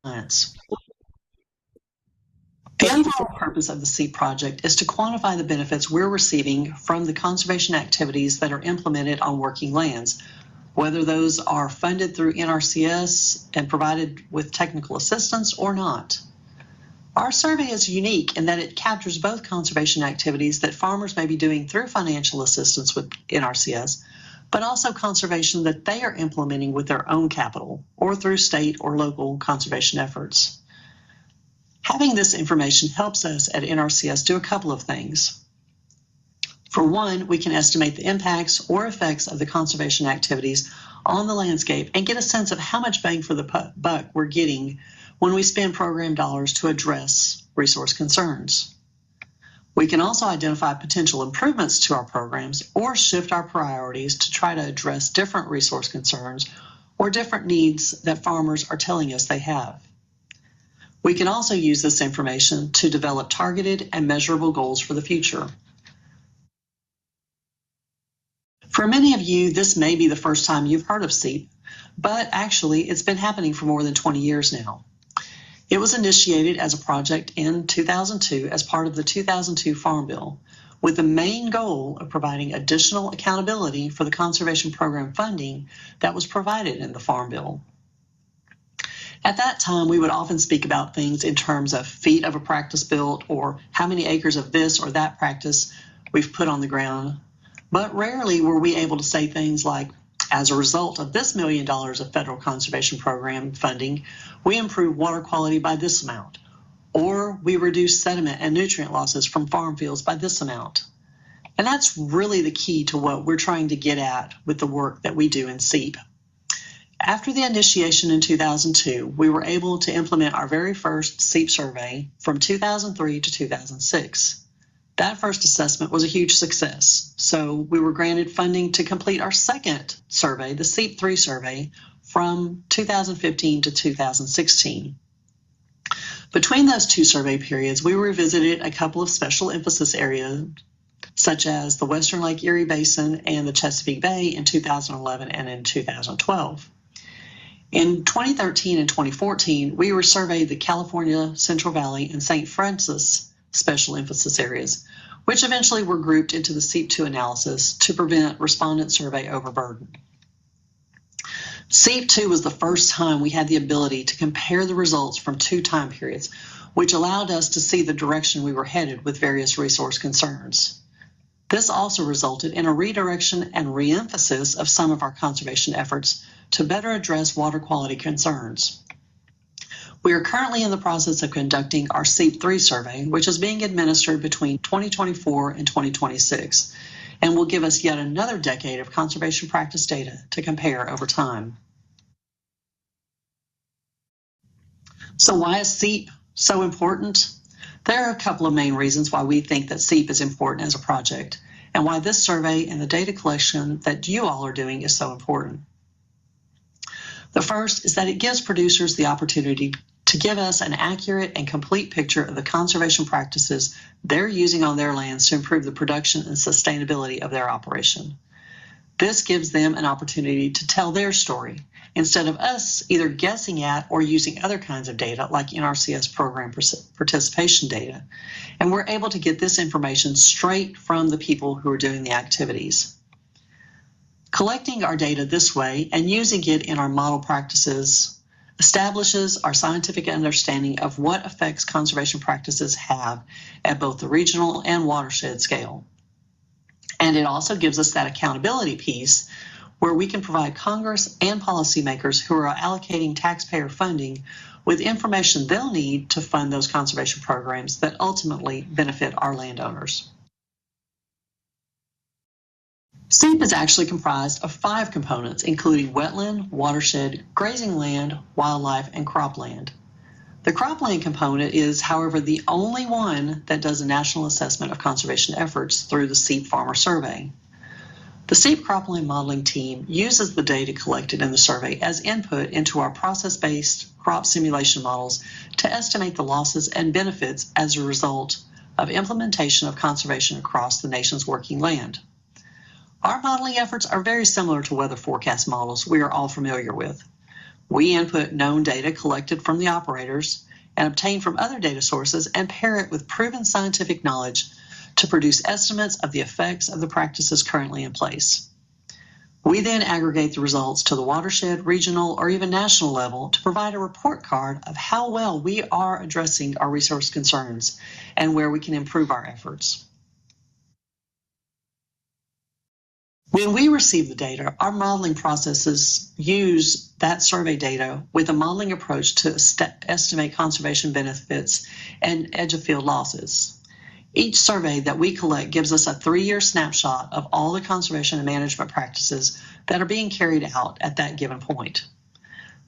science. The overall purpose of the Ceap project is to quantify the benefits we're receiving from the conservation activities that are implemented on working lands, whether those are funded through NRCS and provided with technical assistance or not. Our survey is unique in that it captures both conservation activities that farmers may be doing through financial assistance with NRCS, but also conservation that they are implementing with their own capital or through state or local conservation efforts. Having this information helps us at NRCS do a couple of things. For one, we can estimate the impacts or effects of the conservation activities on the landscape and get a sense of how much bang for the buck we're getting when we spend program dollars to address resource concerns. We can also identify potential improvements to our programs or shift our priorities to try to address different resource concerns or different needs that farmers are telling us they have. We can also use this information to develop targeted and measurable goals for the future. For many of you, this may be the first time you've heard of Ceap, but actually it's been happening for more than 20 years now. It was initiated as a project in 2002 as part of the 2002 Farm Bill, with the main goal of providing additional accountability for the conservation program funding that was provided in the Farm Bill. At that time, we would often speak about things in terms of feet of a practice built or how many acres of this or that practice we've put on the ground, but rarely were we able to say things like, as a result of this $1 million of federal conservation program funding, we improved water quality by this amount, or we reduced sediment and nutrient losses from farm fields by this amount. And that's really the key to what we're trying to get at with the work that we do in Ceap. After the initiation in 2002, we were able to implement our very first Ceap survey from 2003 to 2006. That first assessment was a huge success, so we were granted funding to complete our second survey, the Ceap 3 survey, from 2015 to 2016. Between those two survey periods, we revisited a couple of special emphasis areas, such as the Western Lake Erie Basin and the Chesapeake Bay in 2011 and in 2012. In 2013 and 2014, we resurveyed the California Central Valley and St. Francis special emphasis areas, which eventually were grouped into the Ceap 2 analysis to prevent respondent survey overburden. Ceap 2 was the first time we had the ability to compare the results from two time periods, which allowed us to see the direction we were headed with various resource concerns. This also resulted in a redirection and reemphasis of some of our conservation efforts to better address water quality concerns. We are currently in the process of conducting our Ceap 3 survey, which is being administered between 2024 and 2026, and will give us yet another decade of conservation practice data to compare over time. So why is Ceap so important? There are a couple of main reasons why we think that Ceap is important as a project, and why this survey and the data collection that you all are doing is so important. The first is that it gives producers the opportunity to give us an accurate and complete picture of the conservation practices they're using on their lands to improve the production and sustainability of their operation. This gives them an opportunity to tell their story instead of us either guessing at or using other kinds of data like NRCS program participation data. And we're able to get this information straight from the people who are doing the activities. Collecting our data this way and using it in our model practices establishes our scientific understanding of what effects conservation practices have at both the regional and watershed scale. And it also gives us that accountability piece where we can provide Congress and policymakers who are allocating taxpayer funding with information they'll need to fund those conservation programs that ultimately benefit our landowners. Ceap is actually comprised of 5 components, including wetland, watershed, grazing land, wildlife, and cropland. The cropland component is, however, the only one that does a national assessment of conservation efforts through the Ceap Farmer Survey. The Ceap cropland modeling team uses the data collected in the survey as input into our process-based crop simulation models to estimate the losses and benefits as a result of implementation of conservation across the nation's working land. Our modeling efforts are very similar to weather forecast models we are all familiar with. We input known data collected from the operators and obtained from other data sources and pair it with proven scientific knowledge to produce estimates of the effects of the practices currently in place. We then aggregate the results to the watershed, regional, or even national level to provide a report card of how well we are addressing our resource concerns and where we can improve our efforts. When we receive the data, our modeling processes use that survey data with a modeling approach to estimate conservation benefits and edge of field losses. Each survey that we collect gives us a 3-year snapshot of all the conservation and management practices that are being carried out at that given point.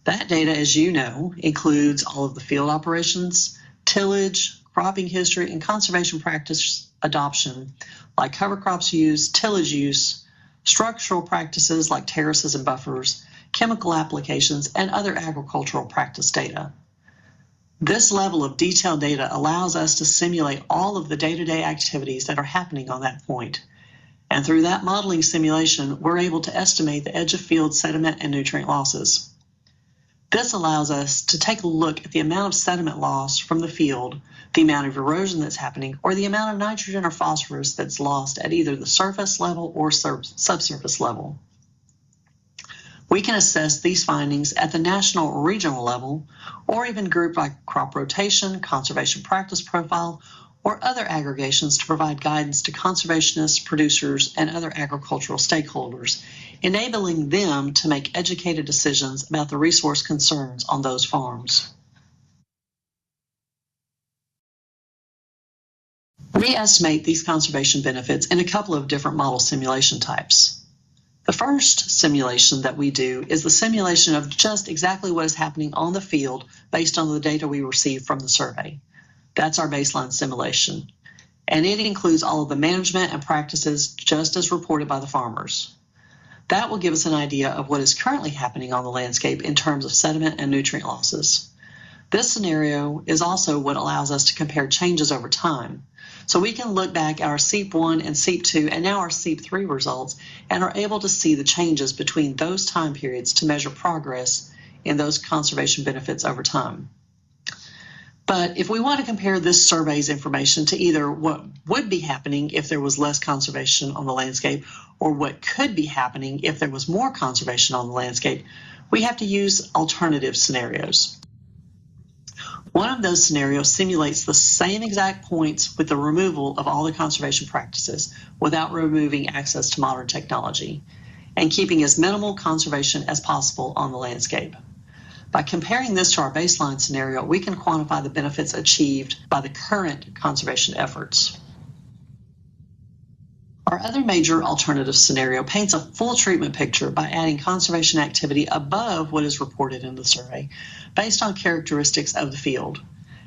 That data, as you know, includes all of the field operations, tillage, cropping history, and conservation practice adoption, like cover crops use, tillage use, structural practices like terraces and buffers, chemical applications, and other agricultural practice data. This level of detailed data allows us to simulate all of the day-to-day activities that are happening on that point. And through that modeling simulation, we're able to estimate the edge of field sediment and nutrient losses. This allows us to take a look at the amount of sediment loss from the field, the amount of erosion that's happening, or the amount of nitrogen or phosphorus that's lost at either the surface level or subsurface level. We can assess these findings at the national or regional level, or even group by crop rotation, conservation practice profile, or other aggregations to provide guidance to conservationists, producers, and other agricultural stakeholders, enabling them to make educated decisions about the resource concerns on those farms. We estimate these conservation benefits in a couple of different model simulation types. The first simulation that we do is the simulation of just exactly what is happening on the field based on the data we receive from the survey. That's our baseline simulation. And it includes all of the management and practices just as reported by the farmers. That will give us an idea of what is currently happening on the landscape in terms of sediment and nutrient losses. This scenario is also what allows us to compare changes over time. So we can look back at our Ceap 1 and Ceap 2 and now our Ceap 3 results and are able to see the changes between those time periods to measure progress in those conservation benefits over time. But if we want to compare this survey's information to either what would be happening if there was less conservation on the landscape or what could be happening if there was more conservation on the landscape, we have to use alternative scenarios. One of those scenarios simulates the same exact points with the removal of all the conservation practices without removing access to modern technology and keeping as minimal conservation as possible on the landscape. By comparing this to our baseline scenario, we can quantify the benefits achieved by the current conservation efforts. Our other major alternative scenario paints a full treatment picture by adding conservation activity above what is reported in the survey based on characteristics of the field.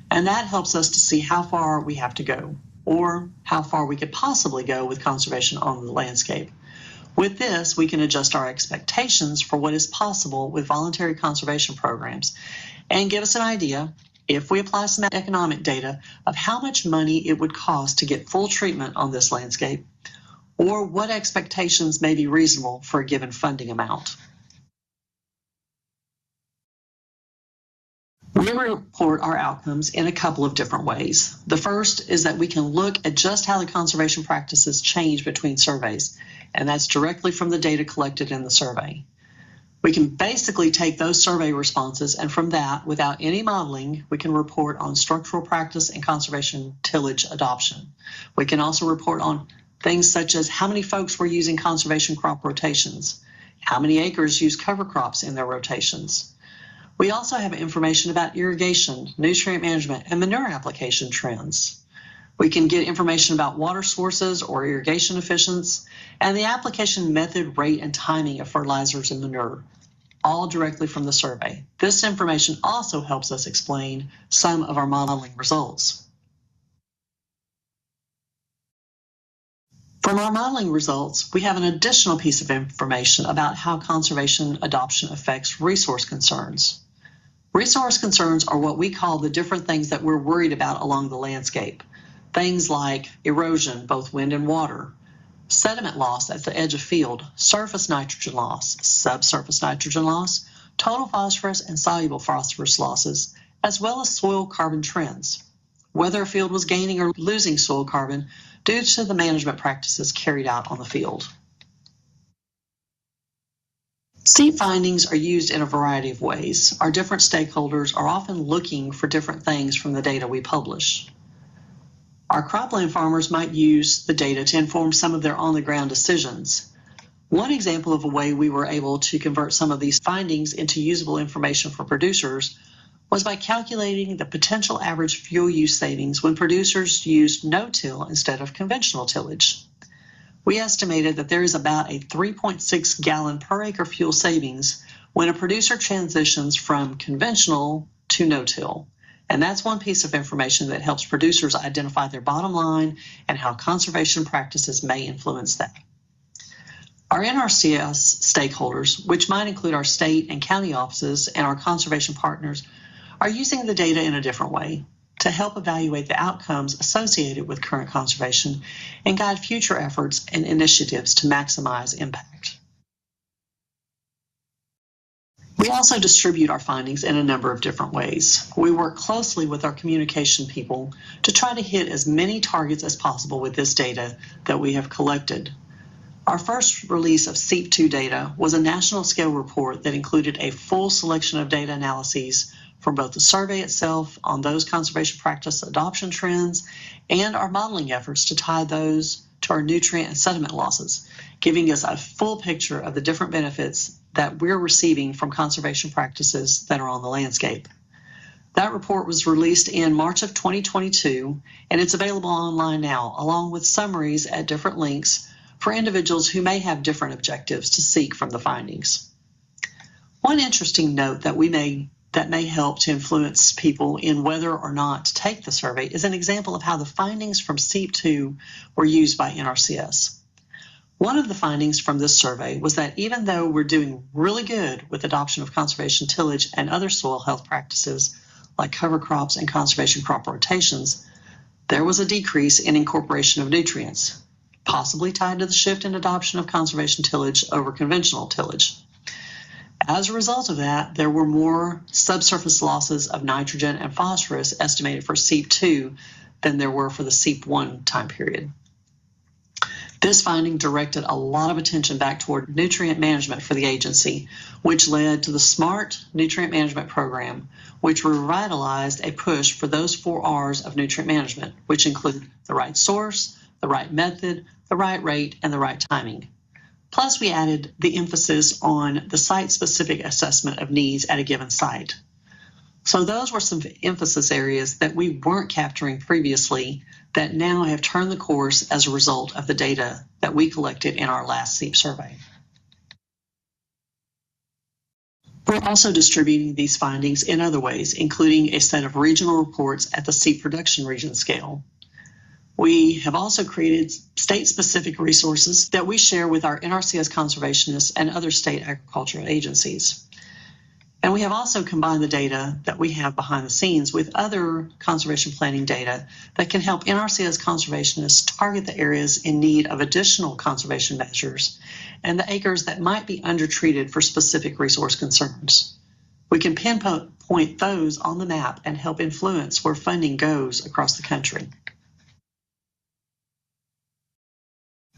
And that helps us to see how far we have to go or how far we could possibly go with conservation on the landscape. With this, we can adjust our expectations for what is possible with voluntary conservation programs and give us an idea, if we apply some economic data, of how much money it would cost to get full treatment on this landscape, or what expectations may be reasonable for a given funding amount. We report our outcomes in a couple of different ways. The first is that we can look at just how the conservation practices change between surveys, and that's directly from the data collected in the survey. We can basically take those survey responses, and from that, without any modeling, we can report on structural practice and conservation tillage adoption. We can also report on things such as how many folks were using conservation crop rotations, how many acres use cover crops in their rotations. We also have information about irrigation, nutrient management, and manure application trends. We can get information about water sources or irrigation efficiency, and the application method, rate, and timing of fertilizers and manure, all directly from the survey. This information also helps us explain some of our modeling results. From our modeling results, we have an additional piece of information about how conservation adoption affects resource concerns. Resource concerns are what we call the different things that we're worried about along the landscape. Things like erosion, both wind and water, sediment loss at the edge of field, surface nitrogen loss, subsurface nitrogen loss, total phosphorus and soluble phosphorus losses, as well as soil carbon trends, whether a field was gaining or losing soil carbon due to the management practices carried out on the field. Ceap findings are used in a variety of ways. Our different stakeholders are often looking for different things from the data we publish. Our cropland farmers might use the data to inform some of their on-the-ground decisions. One example of a way we were able to convert some of these findings into usable information for producers was by calculating the potential average fuel use savings when producers used no-till instead of conventional tillage. We estimated that there is about a 3.6 gallon per acre fuel savings when a producer transitions from conventional to no-till. And that's one piece of information that helps producers identify their bottom line and how conservation practices may influence that. Our NRCS stakeholders, which might include our state and county offices and our conservation partners, are using the data in a different way to help evaluate the outcomes associated with current conservation and guide future efforts and initiatives to maximize impact. We also distribute our findings in a number of different ways. We work closely with our communication people to try to hit as many targets as possible with this data that we have collected. Our first release of Ceap2 data was a national scale report that included a full selection of data analyses from both the survey itself on those conservation practice adoption trends and our modeling efforts to tie those to our nutrient and sediment losses, giving us a full picture of the different benefits that we're receiving from conservation practices that are on the landscape. That report was released in March of 2022, and it's available online now, along with summaries at different links for individuals who may have different objectives to seek from the findings. One interesting note that may help to influence people in whether or not to take the survey is an example of how the findings from Ceap2 were used by NRCS. One of the findings from this survey was that even though we're doing really good with adoption of conservation tillage and other soil health practices like cover crops and conservation crop rotations, there was a decrease in incorporation of nutrients, possibly tied to the shift in adoption of conservation tillage over conventional tillage. As a result of that, there were more subsurface losses of nitrogen and phosphorus estimated for Ceap2 than there were for the Ceap1 time period. This finding directed a lot of attention back toward nutrient management for the agency, which led to the SMART nutrient management program, which revitalized a push for those 4 R's of nutrient management, which include the right source, the right method, the right rate, and the right timing. Plus, we added the emphasis on the site-specific assessment of needs at a given site. So those were some emphasis areas that we weren't capturing previously that now have turned the course as a result of the data that we collected in our last Ceap survey. We're also distributing these findings in other ways, including a set of regional reports at the Ceap production region scale. We have also created state-specific resources that we share with our NRCS conservationists and other state agricultural agencies. And we have also combined the data that we have behind the scenes with other conservation planning data that can help NRCS conservationists target the areas in need of additional conservation measures and the acres that might be undertreated for specific resource concerns. We can pinpoint those on the map and help influence where funding goes across the country.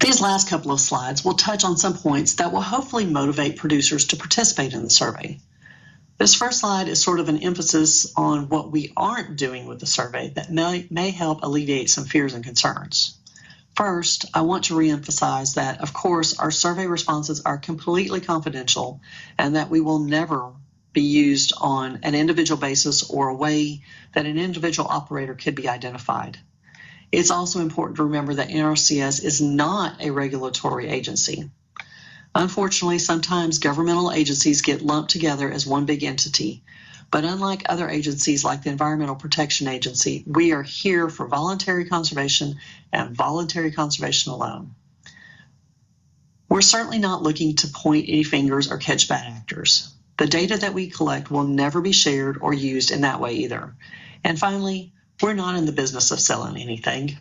These last couple of slides will touch on some points that will hopefully motivate producers to participate in the survey. This first slide is sort of an emphasis on what we aren't doing with the survey that may help alleviate some fears and concerns. First, I want to reemphasize that, of course, our survey responses are completely confidential and that we will never be used on an individual basis or a way that an individual operator could be identified. It's also important to remember that NRCS is not a regulatory agency. Unfortunately, sometimes governmental agencies get lumped together as one big entity, but unlike other agencies like the Environmental Protection Agency, we are here for voluntary conservation and voluntary conservation alone. We're certainly not looking to point any fingers or catch bad actors. The data that we collect will never be shared or used in that way either. And finally, we're not in the business of selling anything.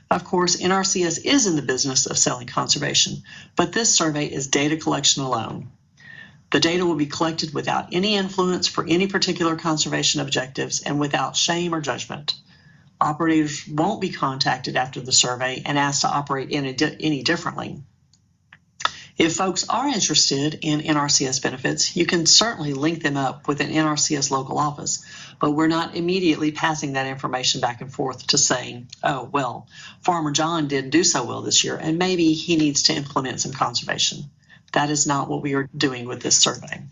Of course, NRCS is in the business of selling conservation, but this survey is data collection alone. The data will be collected without any influence for any particular conservation objectives and without shame or judgment. Operators won't be contacted after the survey and asked to operate any differently. If folks are interested in NRCS benefits, you can certainly link them up with an NRCS local office, but we're not immediately passing that information back and forth to saying, oh, well, Farmer John didn't do so well this year, and maybe he needs to implement some conservation. That is not what we are doing with this survey.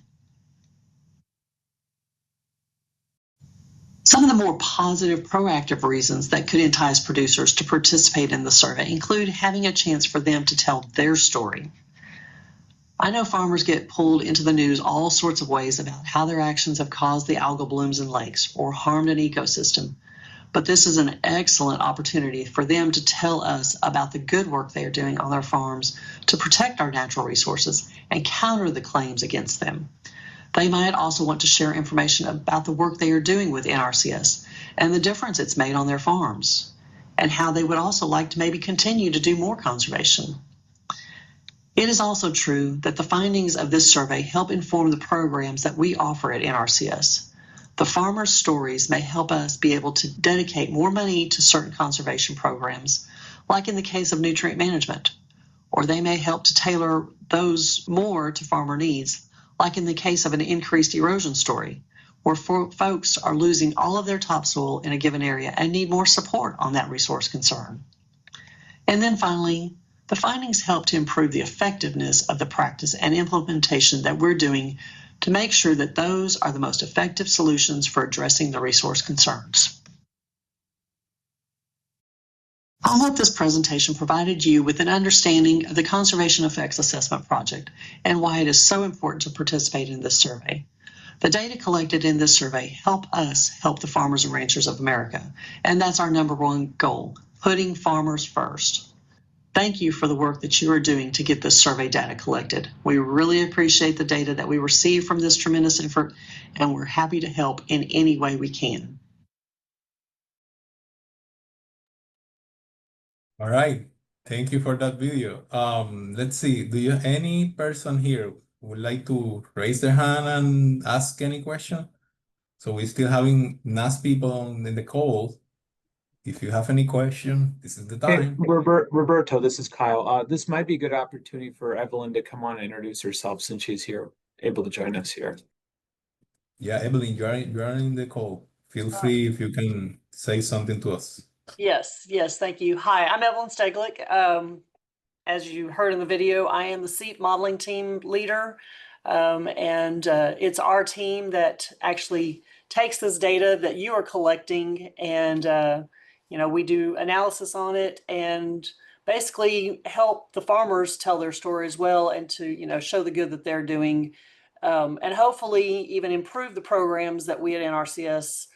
Some of the more positive, proactive reasons that could entice producers to participate in the survey include having a chance for them to tell their story. I know farmers get pulled into the news all sorts of ways about how their actions have caused the algal blooms in lakes or harmed an ecosystem, but this is an excellent opportunity for them to tell us about the good work they are doing on their farms to protect our natural resources and counter the claims against them. They might also want to share information about the work they are doing with NRCS and the difference it's made on their farms, and how they would also like to maybe continue to do more conservation. It is also true that the findings of this survey help inform the programs that we offer at NRCS. The farmers' stories may help us be able to dedicate more money to certain conservation programs, like in the case of nutrient management, or they may help to tailor those more to farmer needs, like in the case of an increased erosion story, where folks are losing all of their topsoil in a given area and need more support on that resource concern. And then finally, the findings help to improve the effectiveness of the practice and implementation that we're doing to make sure that those are the most effective solutions for addressing the resource concerns. I hope this presentation provided you with an understanding of the Conservation Effects Assessment Project and why it is so important to participate in this survey. The data collected in this survey help us help the farmers and ranchers of America, and that's our #1 goal, putting farmers first. Thank you for the work that you are doing to get this survey data collected. We really appreciate the data that we receive from this tremendous effort, and we're happy to help in any way we can. All right. Thank you for that video. Let's see. Any person here would like to raise their hand and ask any question? So we're still having nice people in the call. If you have any question, this is the Hey, time. Roberto, this is Kyle. This might be a good opportunity for Evelyn to come on and introduce herself since she's here, able to join us here. Yeah, Evelyn, you are in the call. Feel free if you can say something to us. Yes, thank you. Hi, I'm Evelyn Steglick. As you heard in the video, I am the Ceap modeling team leader. And it's our team that actually takes this data that you are collecting and we do analysis on it and basically help the farmers tell their story as well and to show the good that they're doing and hopefully even improve the programs that we at NRCS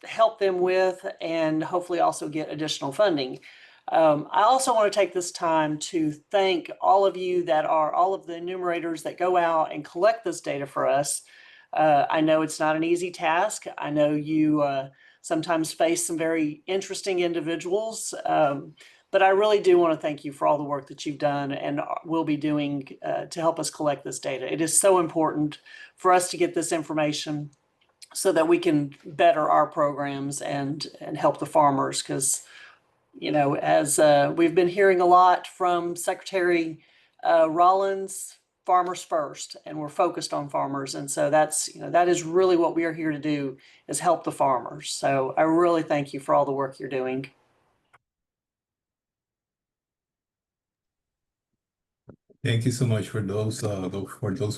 help them with and hopefully also get additional funding. I also want to take this time to thank all of you that are all of the enumerators that go out and collect this data for us. I know it's not an easy task. I know you sometimes face some very interesting individuals, but I really do want to thank you for all the work that you've done and will be doing to help us collect this data. It is so important for us to get this information so that we can better our programs and help the farmers because as we've been hearing a lot from Secretary Rollins, farmers first, and we're focused on farmers. And so that is really what we are here to do is help the farmers. So I really thank you for all the work you're doing. Thank you so much for those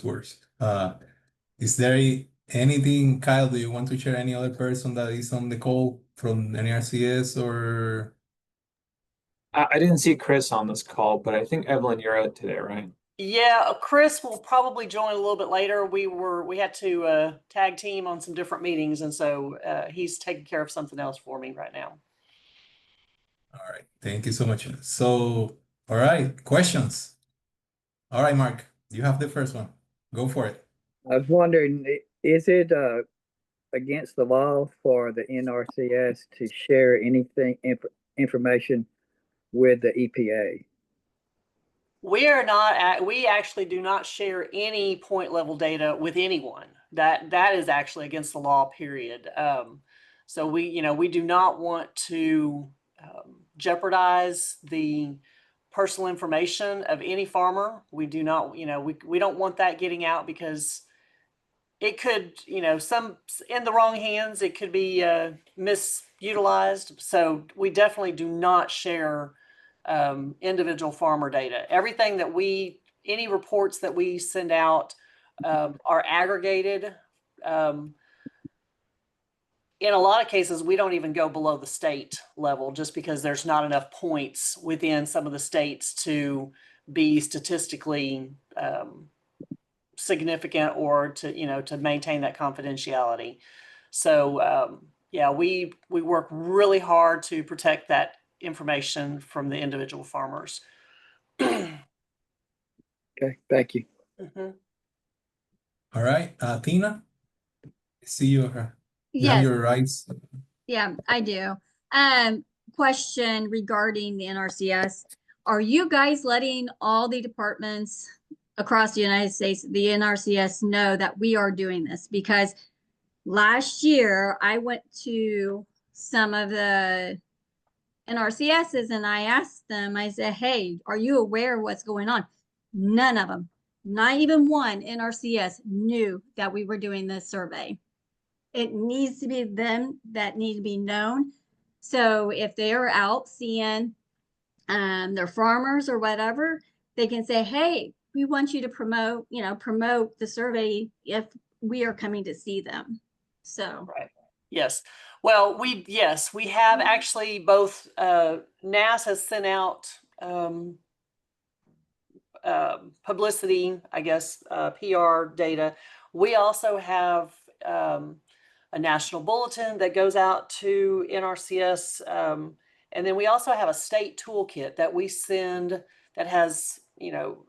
words. Is there anything, Kyle, do you want to share any other person that is on the call from NRCS or? I didn't see Chris on this call, but I think Evelyn, you're out today, right? Yeah, Chris will probably join a little bit later. We had to tag team on some different meetings, and so he's taking care of something else for me right now. All right, thank you so much. So, all right, questions. All right, Mark, you have the first one. Go for it. I was wondering, is it against the law for the NRCS to share anything information with the EPA? We are not we actually do not share any point level data with anyone. That is actually against the law, period. So we do not want to jeopardize the personal information of any farmer. We do not, we don't want that getting out, because it could, some in the wrong hands, it could be misutilized. So we definitely do not share individual farmer data. Everything that any reports that we send out are aggregated. In a lot of cases, we don't even go below the state level, just because there's not enough points within some of the states to be statistically significant, or to maintain that confidentiality. So yeah, we work really hard to protect that information from the individual farmers. Okay, thank you. Mhm. All right, Tina, see you. You have Yes, your rights. yeah, I do. Question regarding the NRCS. Are you guys letting all the departments across the United States, the NRCS, know that we are doing this? Because last year I went to some of the NRCSs and I asked them, I said, hey, are you aware of what's going on? None of them, not even one NRCS, knew that we were doing this survey. It needs to be them that need to be known. So if they are out seeing their farmers or whatever, they can say, hey, we want you to promote the survey if we are coming to see them. So Right. Yes. Well, we have actually both. NAS has sent out publicity, I guess, PR data. We also have a national bulletin that goes out to NRCS. And then we also have a state toolkit that we send that has,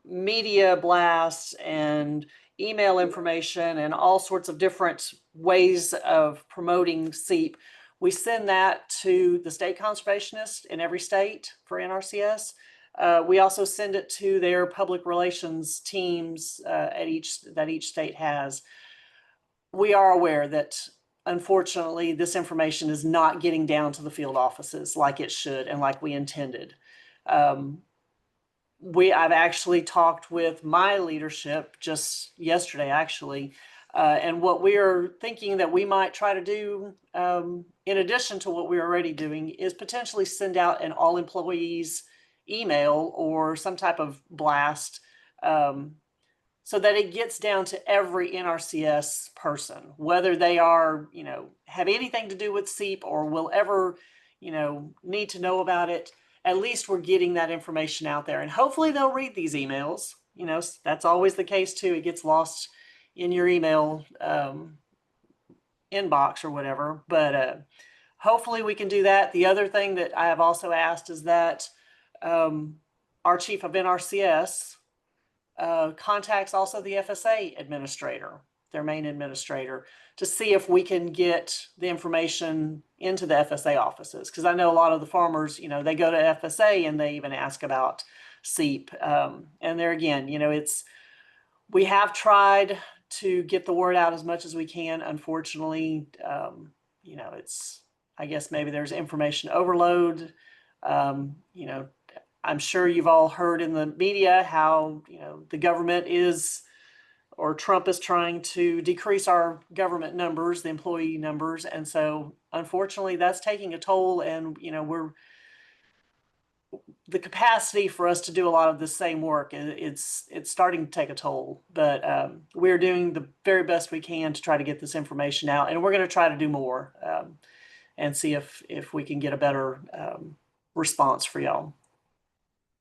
media blasts and email information and all sorts of different ways of promoting Ceap. We send that to the state conservationists in every state for NRCS. We also send it to their public relations teams that each state has. We are aware that, unfortunately, this information is not getting down to the field offices like it should and like we intended. I've actually talked with my leadership just yesterday, actually, and what we are thinking that we might try to do, in addition to what we're already doing, is potentially send out an all employees email or some type of blast, so that it gets down to every NRCS person, whether they are, have anything to do with Ceap or will ever, need to know about it. At least we're getting that information out there, and hopefully they'll read these emails. That's always the case too. It gets lost in your email inbox or whatever, but hopefully we can do that. The other thing that I have also asked is that our chief of NRCS contacts also the FSA administrator, their main administrator, to see if we can get the information into the FSA offices. Because I know a lot of the farmers, they go to FSA and they even ask about Ceap. And there again, we have tried to get the word out as much as we can. Unfortunately, I guess maybe there's information overload. I'm sure you've all heard in the media how, the government or Trump is trying to decrease our government numbers, the employee numbers. And so unfortunately that's taking a toll, and, the capacity for us to do a lot of the same work, it's starting to take a toll, but we're doing the very best we can to try to get this information out, and we're going to try to do more and see if we can get a better response for y'all.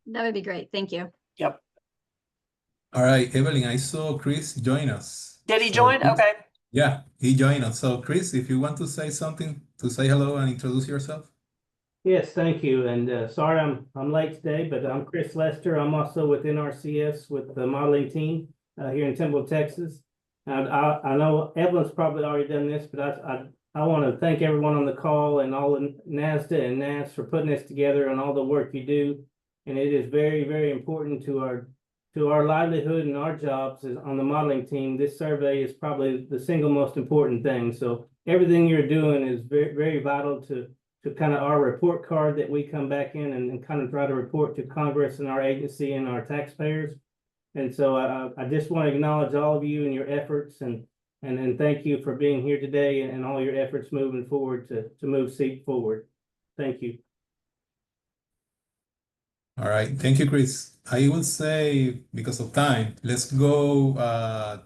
that would be great. Thank you. Yep. All right, Evelyn, I saw Chris join us. Did he So join? Chris- Okay. Yeah, he joined us. So Chris, if you want to say something, to say hello and introduce yourself. Yes, thank you. And sorry I'm late today, but I'm Chris Lester. I'm also with NRCS with the modeling team here in Temple, Texas. And I know Evelyn's probably already done this, but I want to thank everyone on the call and all the NASDA and NAS for putting this together and all the work you do. and it is very, very important to our livelihood and our jobs on the modeling team. This survey is probably the single most important thing. So everything you're doing is very, very vital to kind of our report card that we come back in and kind of try to report to Congress and our agency and our taxpayers. And so I just want to acknowledge all of you and your efforts and thank you for being here today and all your efforts moving forward to move Ceap forward. Thank you. All right, thank you, Chris. I will say, because of time, let's go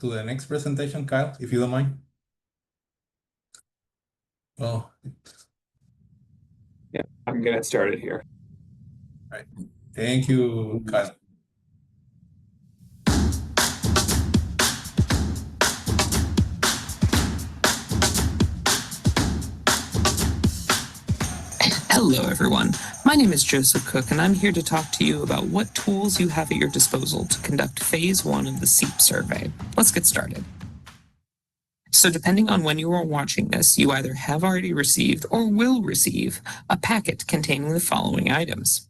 to the next presentation, Kyle, if you don't mind. Oh, Yeah, I'm gonna get started here. thank you, Kyle. Hello, everyone. My name is Joseph Cook, and I'm here to talk to you about what tools you have at your disposal to conduct Phase 1 of the Ceap survey. Let's get started. So depending on when you are watching this, you either have already received or will receive a packet containing the following items: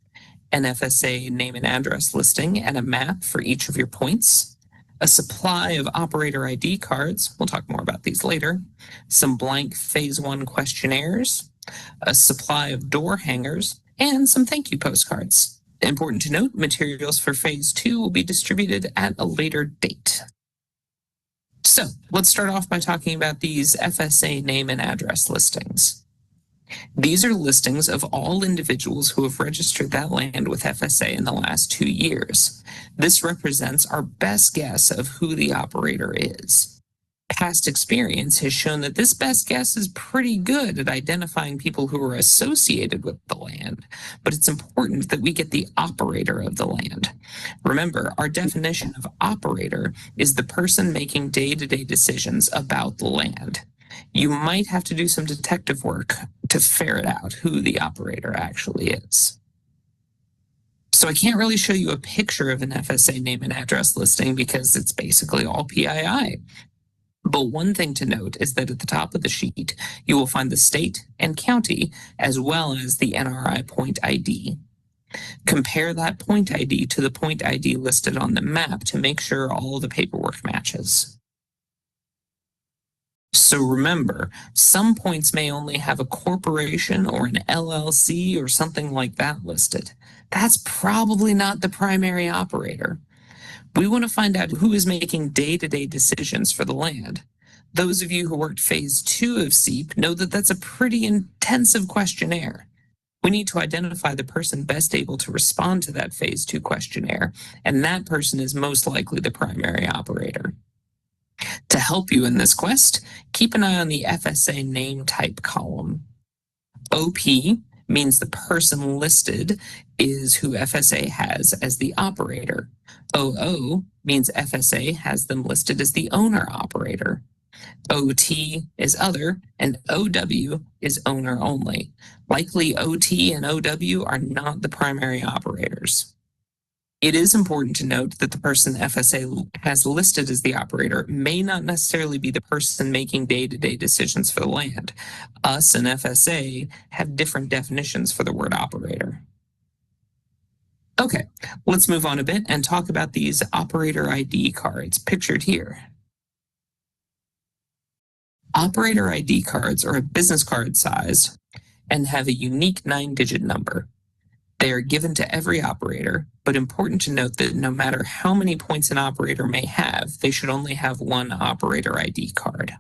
an FSA name and address listing and a map for each of your points, a supply of operator ID cards, we'll talk more about these later, some blank Phase 1 questionnaires, a supply of door hangers, and some thank you postcards. Important to note, materials for Phase 2 will be distributed at a later date. So let's start off by talking about these FSA name and address listings. These are listings of all individuals who have registered that land with FSA in the last 2 years. This represents our best guess of who the operator is. Past experience has shown that this best guess is pretty good at identifying people who are associated with the land, but it's important that we get the operator of the land. Remember, our definition of operator is the person making day-to-day decisions about the land. You might have to do some detective work to ferret out who the operator actually is. So I can't really show you a picture of an FSA name and address listing because it's basically all PII. But one thing to note is that at the top of the sheet, you will find the state and county as well as the NRI point ID. Compare that point ID to the point ID listed on the map to make sure all the paperwork matches. So remember, some points may only have a corporation or an LLC or something like that listed. That's probably not the primary operator. We want to find out who is making day-to-day decisions for the land. Those of you who worked Phase 2 of Ceap know that that's a pretty intensive questionnaire. We need to identify the person best able to respond to that Phase 2 questionnaire, and that person is most likely the primary operator. To help you in this quest, keep an eye on the FSA name type column. OP means the person listed is who FSA has as the operator. OO means FSA has them listed as the owner-operator. OT is other, and OW is owner only. Likely OT and OW are not the primary operators. It is important to note that the person FSA has listed as the operator may not necessarily be the person making day-to-day decisions for the land. Us and FSA have different definitions for the word operator. Okay, let's move on a bit and talk about these operator ID cards pictured here. Operator ID cards are a business card size and have a unique 9-digit number. They are given to every operator, but important to note that no matter how many points an operator may have, they should only have one operator ID card.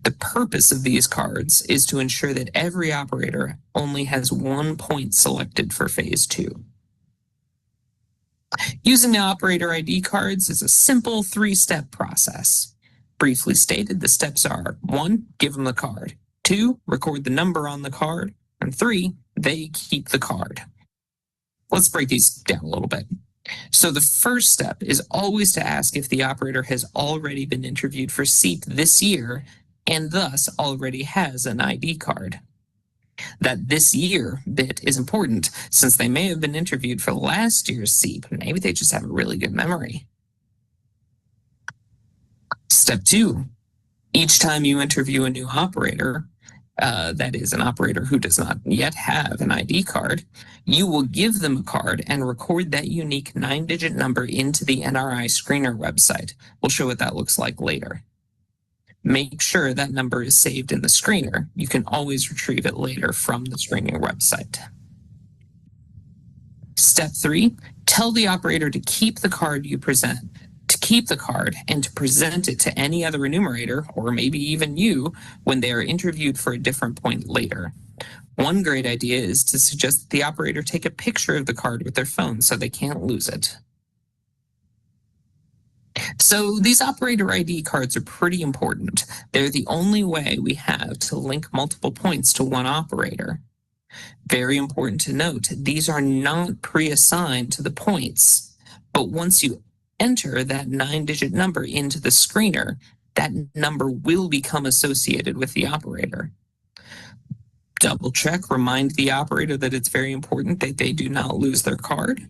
The purpose of these cards is to ensure that every operator only has 1 point selected for Phase 2. Using the operator ID cards is a simple 3-step process. Briefly stated, the steps are: 1, give them the card; 2, record the number on the card; and 3, they keep the card. Let's break these down a little bit. So the first step is always to ask if the operator has already been interviewed for Ceap this year and thus already has an ID card. That this year bit is important since they may have been interviewed for last year's Ceap. Maybe they just have a really good memory. Step 2, each time you interview a new operator, that is an operator who does not yet have an ID card, you will give them a card and record that unique 9-digit number into the NRI screener website. We'll show what that looks like later. Make sure that number is saved in the screener. You can always retrieve it later from the screening website. Step 3, tell the operator to keep the card you present, to keep the card and to present it to any other enumerator, or maybe even you, when they are interviewed for a different point later. One great idea is to suggest that the operator take a picture of the card with their phone so they can't lose it. So these operator ID cards are pretty important. They're the only way we have to link multiple points to one operator. Very important to note, these are not pre-assigned to the points, but once you enter that 9-digit number into the screener, that number will become associated with the operator. Double check, remind the operator that it's very important that they do not lose their card.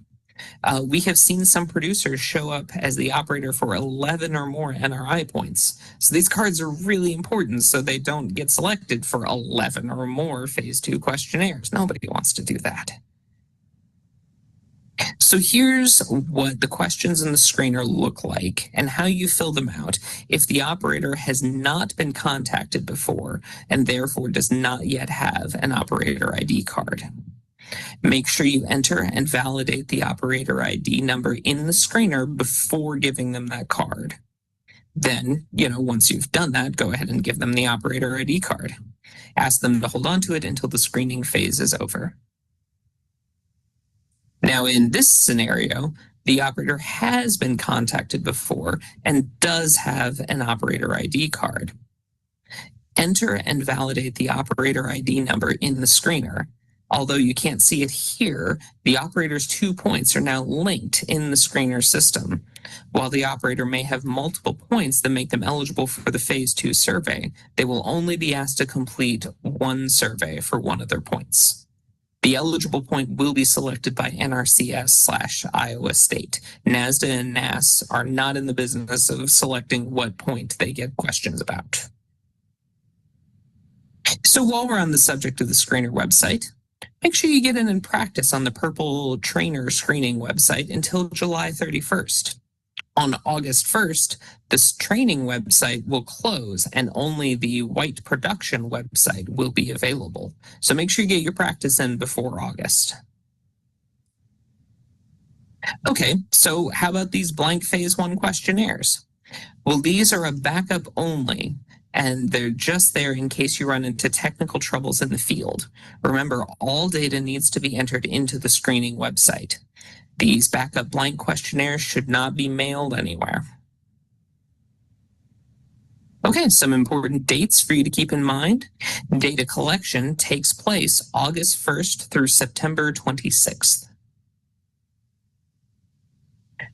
We have seen some producers show up as the operator for 11 or more NRI points. So these cards are really important so they don't get selected for 11 or more Phase 2 questionnaires. Nobody wants to do that. So here's what the questions in the screener look like and how you fill them out if the operator has not been contacted before and therefore does not yet have an operator ID card. Make sure you enter and validate the operator ID number in the screener before giving them that card. Then, once you've done that, go ahead and give them the operator ID card. Ask them to hold on to it until the screening phase is over. Now, in this scenario, the operator has been contacted before and does have an operator ID card. Enter and validate the operator ID number in the screener. Although you can't see it here, the operator's 2 points are now linked in the screener system. While the operator may have multiple points that make them eligible for the Phase 2 survey, they will only be asked to complete one survey for one of their points. The eligible point will be selected by NRCS/Iowa State. NASDA and NAS are not in the business of selecting what point they get questions about. So while we're on the subject of the screener website, make sure you get in and practice on the purple trainer screening website until July 31st. On August 1st, this training website will close and only the white production website will be available. So make sure you get your practice in before August. Okay, so how about these blank Phase 1 questionnaires? Well, these are a backup only, and they're just there in case you run into technical troubles in the field. Remember, all data needs to be entered into the screening website. These backup blank questionnaires should not be mailed anywhere. Okay, some important dates for you to keep in mind. Data collection takes place August 1st through September 26th.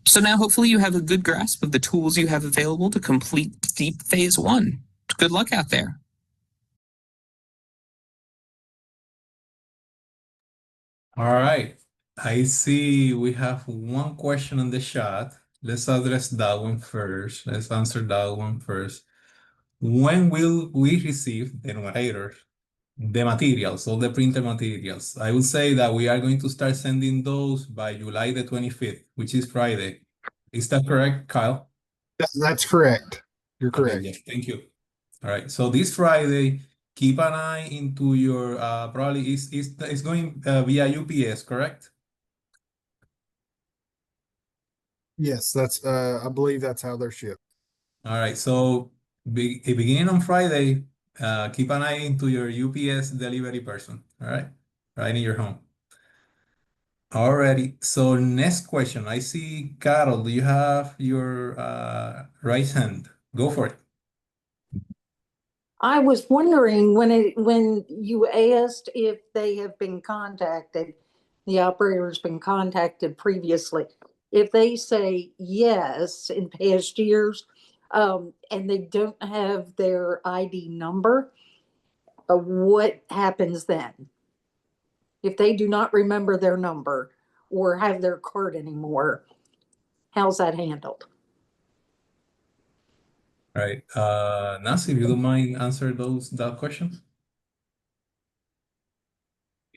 So now hopefully you have a good grasp of the tools you have available to complete Ceap Phase 1. Good luck out there. All right. I see we have one question in the chat. Let's address that one first. Let's answer that one first. When will we receive the numerators, the materials, all the printed materials? I will say that we are going to start sending those by July the 25th, which is Friday. Is that correct, Kyle? That's correct. You're Okay, correct. yes, thank you. All right, so this Friday, keep an eye into your probably it's going via UPS, correct? Yes, that's I believe that's how they're shipped. All right, so beginning on Friday, keep an eye into your UPS delivery person. All right, right in your home. Alrighty, so next question. I see Carol, do you have your right hand? Go for it. I was wondering when you asked if they have been contacted, the operator's been contacted previously. If they say yes in past years, and they don't have their ID number, what happens then? If they do not remember their number or have their card anymore, how's that handled? All right, Nancy, if you don't mind answer that question.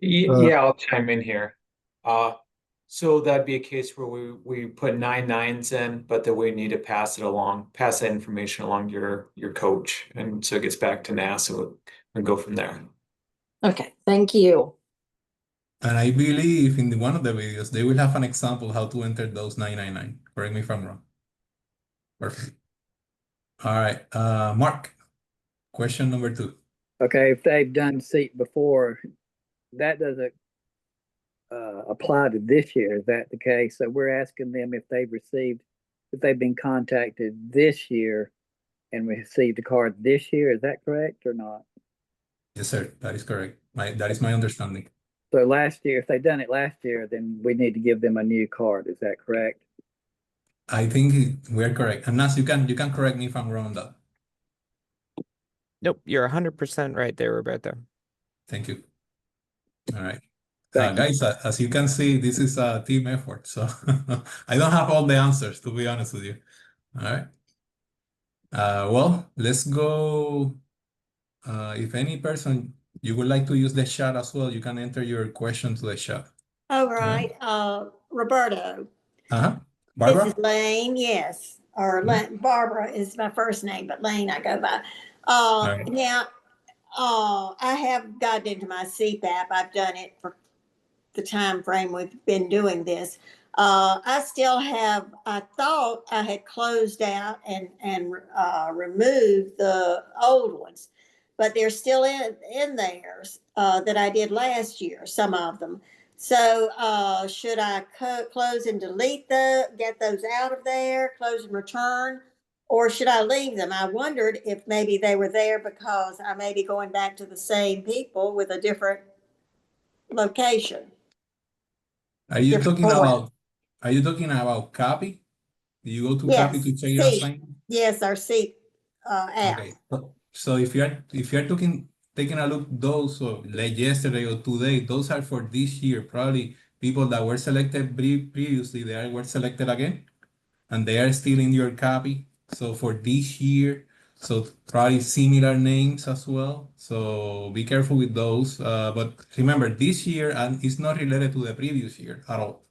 Yeah, I'll chime in here. So that'd be a case where we put 9 9s in, but that we need to pass that information along to your coach, and so it gets back to NASA and go from there. Okay, thank you. And I believe in one of the videos, they will have an example how to enter those 999. Correct me if I'm wrong. Perfect. All right, Mark, question number 2. Okay, if they've done Ceap before, that doesn't apply to this year. Is that the case? So we're asking them if they've been contacted this year and received a card this year. Is that correct or not? Yes, sir, that is correct. That is my understanding. So last year, if they've done it last year, then we need to give them a new card. Is that correct? I think we're correct. And Nas, you can correct me if I'm wrong on that. Nope, you're 100% right there, Roberto. Thank you. All right. Thank you. Guys, as you can see, this is a team effort. So I don't have all the answers, to be honest with you. All right. Well, let's go. If any person you would like to use the chat as well, you can enter your question to the chat. All right, Roberto, Uh-huh. this Barbara? is Lane, yes, or Barbara is my first name, but Lane I go by. right. Now, I have gotten into my Ceap app. I've done it for the time frame we've been doing this. I thought I had closed out and removed the old ones, but they're still in there that I did last year, some of them. So should I close and delete get those out of there, close and return, or should I leave them? I wondered if maybe they were there because I may be going back to the same people with a different location. Are you Different talking form. about copy? Do you go to copy to check your Ceap. assignment? Yes, our Ceap app. Okay. So if you're taking a look those like yesterday or today, those are for this year. Probably people that were selected previously, were selected again, and they are still in your copy. So for this year, so probably similar names as well. So be careful with those. But remember, this year and it's not related to the previous year at all.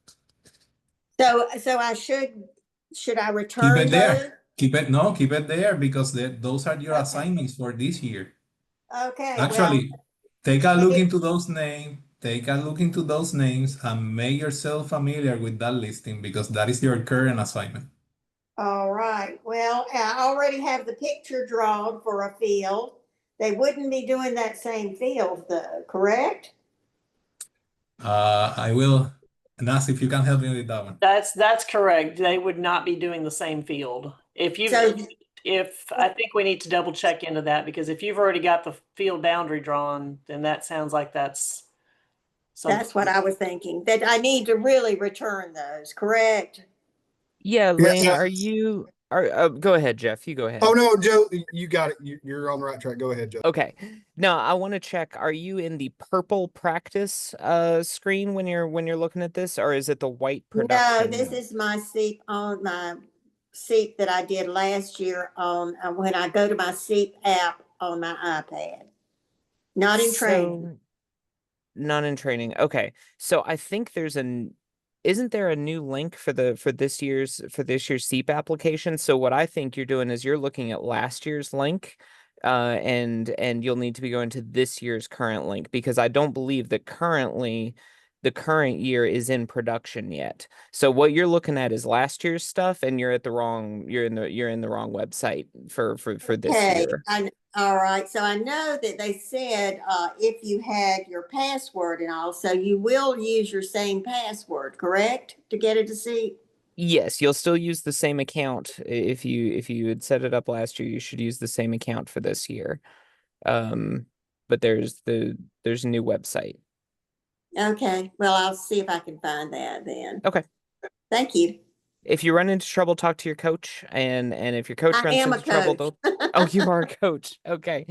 So I should I return Keep it there. those? Keep it there because those are your assignments for this year. Okay. Actually, take a look into those names. Take a look into those names and make yourself familiar with that listing because that is your current assignment. All right. Well, I already have the picture drawn for a field. They wouldn't be doing that same field though, correct? I will ask if you can help me with that one. That's correct. They would not be doing the same field. If I think we need to double check into that because if you've already got the field boundary drawn, then that sounds like that's what I was thinking, that I need to really return those, correct? Yeah, Lane, go ahead, Jeff. You go ahead. Oh no, Joe, you got it. You're on the right track. Go ahead, Joe. Okay. No, I want to check. Are you in the purple practice screen when you're looking at this, or is it the white production? No, this is my Ceap on my Ceap that I did last year on when I go to my Ceap app on my iPad. Not in training. Not in training. Okay. So I think isn't there a new link for this year's Ceap application? So what I think you're doing is you're looking at last year's link, and you'll need to be going to this year's current link because I don't believe that currently the current year is in production yet. So what you're looking at is last year's stuff, and you're in the wrong website for this year. All right. So I know that they said if you had your password and all, so you will use your same password, correct, to get it to see? Yes, you'll still use the same account. If you had set it up last year, you should use the same account for this year. But there's a new website. Okay. Well, I'll see if I can find that then. Okay. Thank you. If you run into trouble, talk to your coach, and if your coach runs into trouble, oh, you are a coach. Okay.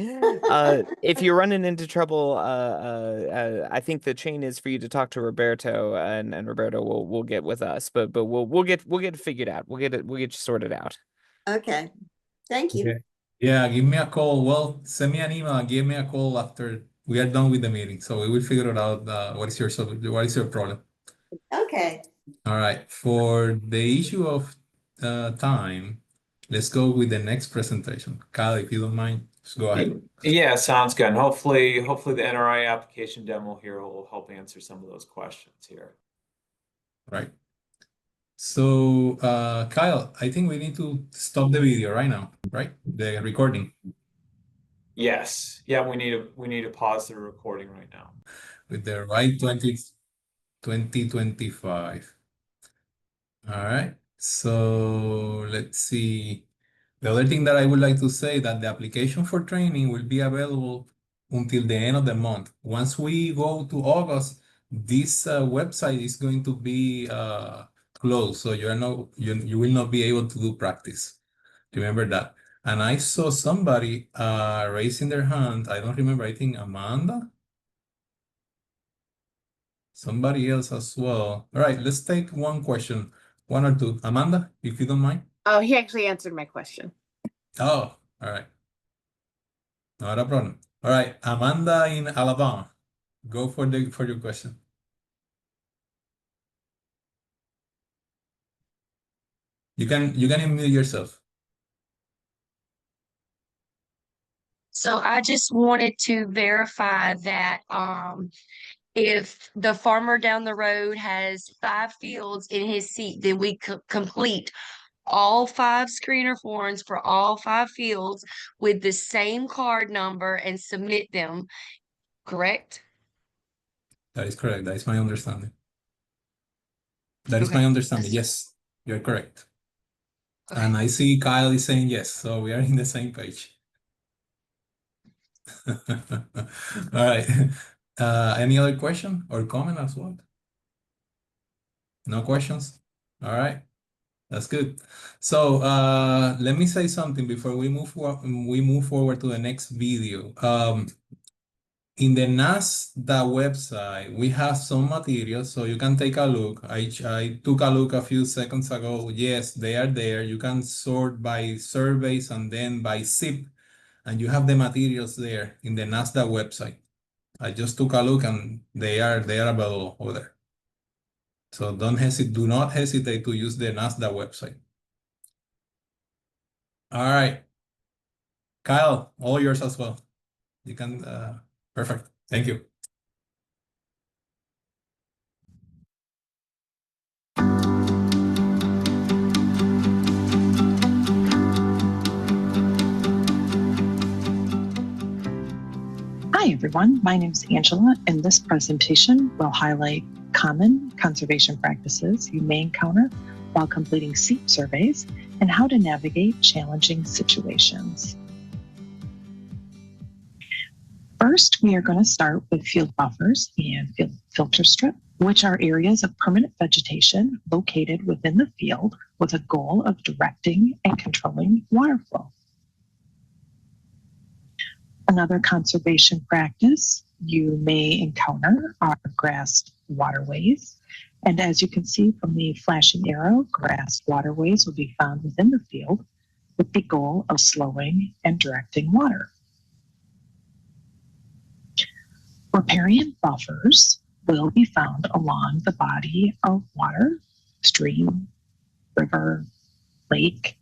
If you're running into trouble, I think the chain is for you to talk to Roberto, and Roberto will get with us, but we'll get it figured out. We'll get you sorted out. Okay. Thank you. Okay. Yeah, give me a call. Well, send me an email and give me a call after we are done with the meeting, so we will figure it out. What is your problem? Okay. All right. For the issue of time, let's go with the next presentation. Kyle, if you don't mind, just go ahead. Yeah, sounds good. And hopefully the NRI application demo here will help answer some of those questions here. Right. So, Kyle, I think we need to stop the video right now, right? The recording. Yes. Yeah, we need to pause the recording right now. With the right 2025. All right. So let's see. The other thing that I would like to say that the application for training will be available until the end of the month. Once we go to August, this website is going to be closed, so you will not be able to do practice. Remember that. And I saw somebody raising their hand. I don't remember. I think Amanda. Somebody else as well. All right, let's take one question, one or two. Amanda, if you don't mind. Oh, he actually answered my question. Oh, all right. Not a problem. All right, Amanda in Alabama. Go for your question. You can unmute yourself. So I just wanted to verify that if the farmer down the road has 5 fields in his seat, then we could complete all 5 screener forms for all 5 fields with the same card number and submit them, correct? That is correct. That is my understanding. That is Okay. my understanding. Yes, you're correct. Okay. And I see Kyle is saying yes, so we are in the same page. All right. Any other question or comment as well? No questions? All right. That's good. So let me say something before we move forward to the next video. In the NASDA website, we have some materials, so you can take a look. I took a look a few seconds ago. Yes, they are there. You can sort by surveys and then by Ceap, and you have the materials there in the NASDA website. I just took a look and they are available over there. So do not hesitate to use the NASDA website. All right. Kyle, all yours as well. You can, perfect. Thank you. Hi, everyone. My name is Angela, and this presentation will highlight common conservation practices you may encounter while completing Ceap surveys and how to navigate challenging situations. First, we are going to start with field buffers and field filter strip, which are areas of permanent vegetation located within the field with a goal of directing and controlling water flow. Another conservation practice you may encounter are grassed waterways. And as you can see from the flashing arrow, grassed waterways will be found within the field with the goal of slowing and directing water. Riparian buffers will be found along the body of water, stream, river, lake.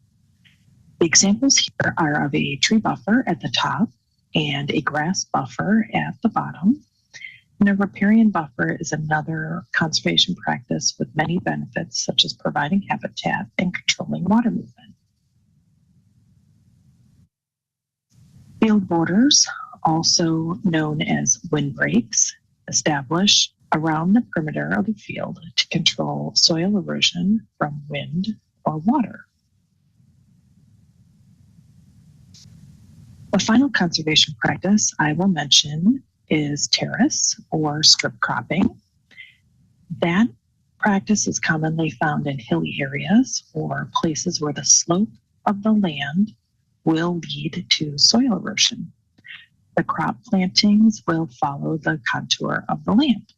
The examples here are of a tree buffer at the top and a grass buffer at the bottom. And a riparian buffer is another conservation practice with many benefits, such as providing habitat and controlling water movement. Field borders, also known as windbreaks, establish around the perimeter of the field to control soil erosion from wind or water. The final conservation practice I will mention is terrace or strip cropping. That practice is commonly found in hilly areas or places where the slope of the land will lead to soil erosion. The crop plantings will follow the contour of the land.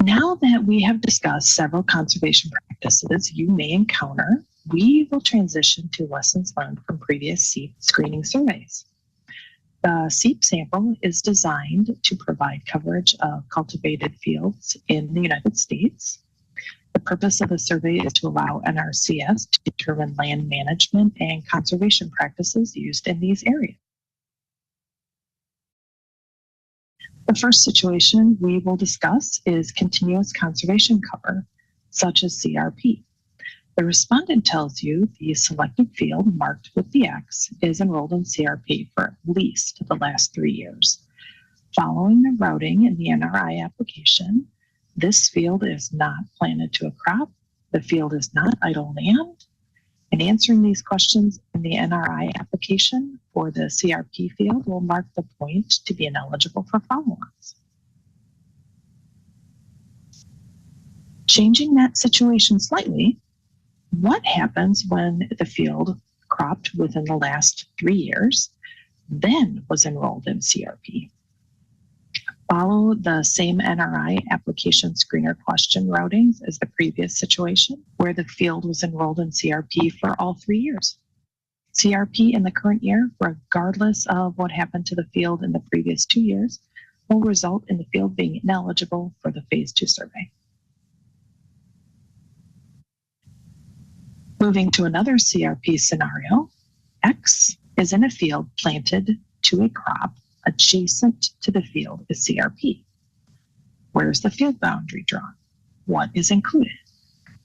Now that we have discussed several conservation practices you may encounter, we will transition to lessons learned from previous Ceap screening surveys. The Ceap sample is designed to provide coverage of cultivated fields in the United States. The purpose of the survey is to allow NRCS to determine land management and conservation practices used in these areas. The first situation we will discuss is continuous conservation cover, such as CRP. The respondent tells you the selected field marked with the X is enrolled in CRP for at least the last 3 years. Following the routing in the NRI application, this field is not planted to a crop, the field is not idle land, and answering these questions in the NRI application for the CRP field will mark the point to be ineligible for follow-ons. Changing that situation slightly, what happens when the field cropped within the last 3 years, then was enrolled in CRP? Follow the same NRI application screener question routings as the previous situation, where the field was enrolled in CRP for all 3 years. CRP in the current year, regardless of what happened to the field in the previous 2 years, will result in the field being ineligible for the Phase 2 survey. Moving to another CRP scenario, X is in a field planted to a crop adjacent to the field is CRP. Where's the field boundary drawn? What is included?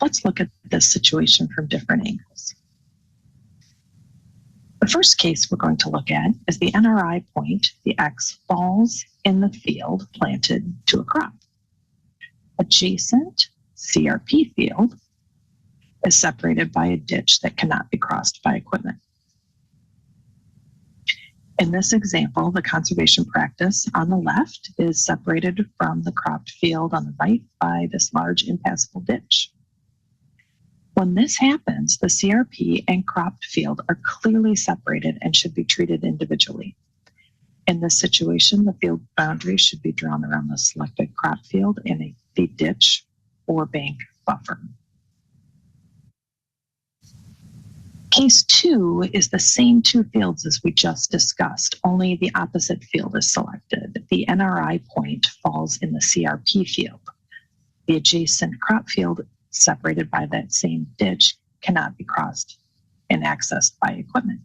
Let's look at this situation from different angles. The first case we're going to look at is the NRI point. The X falls in the field planted to a crop. Adjacent CRP field is separated by a ditch that cannot be crossed by equipment. In this example, the conservation practice on the left is separated from the cropped field on the right by this large impassable ditch. When this happens, the CRP and cropped field are clearly separated and should be treated individually. In this situation, the field boundary should be drawn around the selected crop field in the ditch or bank buffer. Case 2 is the same 2 fields as we just discussed, only the opposite field is selected. The NRI point falls in the CRP field. The adjacent crop field, separated by that same ditch, cannot be crossed and accessed by equipment.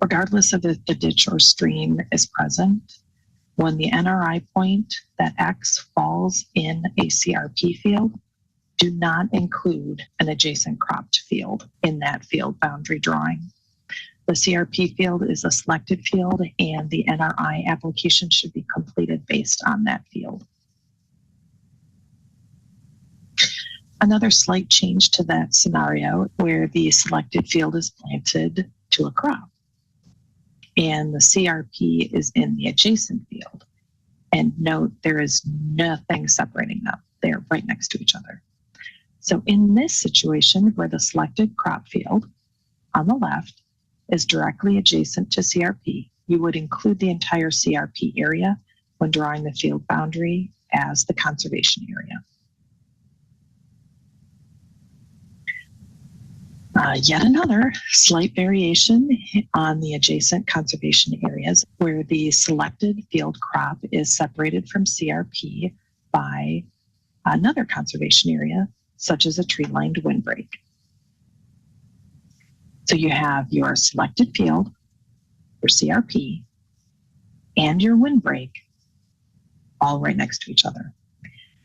Regardless of if the ditch or stream is present, when the NRI point, that X, falls in a CRP field, do not include an adjacent cropped field in that field boundary drawing. The CRP field is a selected field and the NRI application should be completed based on that field. Another slight change to that scenario where the selected field is planted to a crop and the CRP is in the adjacent field. And note, there is nothing separating them. They're right next to each other. So in this situation where the selected crop field on the left is directly adjacent to CRP, you would include the entire CRP area when drawing the field boundary as the conservation area. Yet another slight variation on the adjacent conservation areas where the selected field crop is separated from CRP by another conservation area, such as a tree-lined windbreak. So you have your selected field, your CRP, and your windbreak all right next to each other.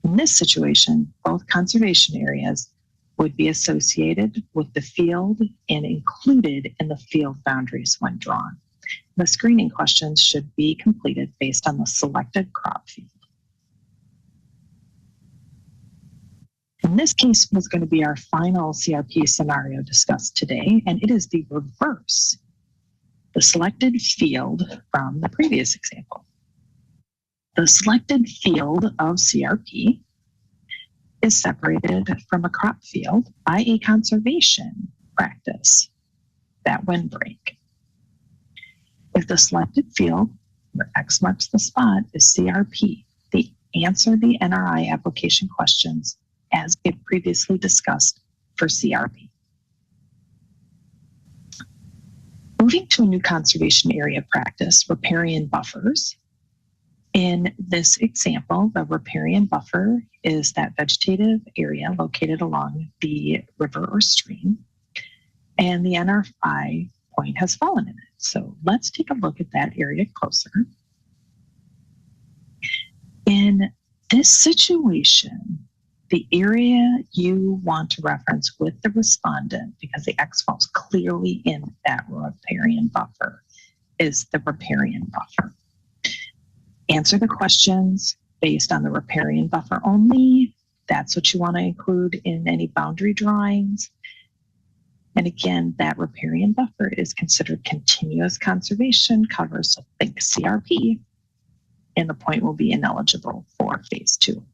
In this situation, both conservation areas would be associated with the field and included in the field boundaries when drawn. The screening questions should be completed based on the selected crop field. In this case was going to be our final CRP scenario discussed today, and it is the reverse. The selected field from the previous example. The selected field of CRP is separated from a crop field by a conservation practice, that windbreak. If the selected field, where X marks the spot, is CRP, answer the NRI application questions as we have previously discussed for CRP. Moving Moving to a new conservation area practice, riparian buffers. In this example, the riparian buffer is that vegetative area located along the river or stream, and the NRI point has fallen in it. So let's take a look at that area closer. In this situation, the area you want to reference with the respondent, because the X falls clearly in that riparian buffer, is the riparian buffer. Answer the questions based on the riparian buffer only. That's what you want to include in any boundary drawings. And again, that riparian buffer is considered continuous conservation cover, so think CRP, and the point will be ineligible for phase 2.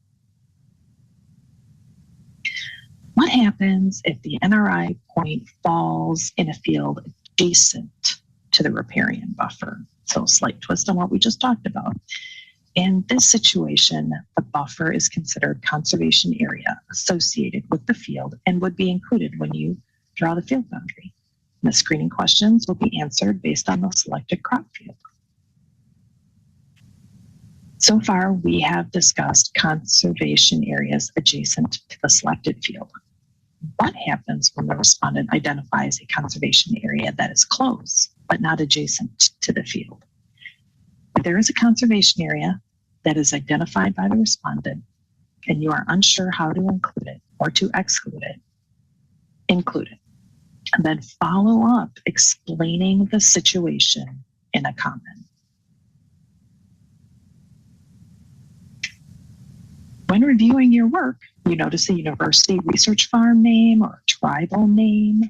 What happens if the NRI point falls in a field adjacent to the riparian buffer? So slight twist on what we just talked about. In this situation, the buffer is considered conservation area associated with the field and would be included when you draw the field boundary. And the screening questions will be answered based on the selected crop field. So far, we have discussed conservation areas adjacent to the selected field. What happens when the respondent identifies a conservation area that is close, but not adjacent to the field? If there is a conservation area that is identified by the respondent and you are unsure how to include it or to exclude it, include it. And then follow up explaining the situation in a comment. When reviewing your work, you notice a university research farm name or tribal name.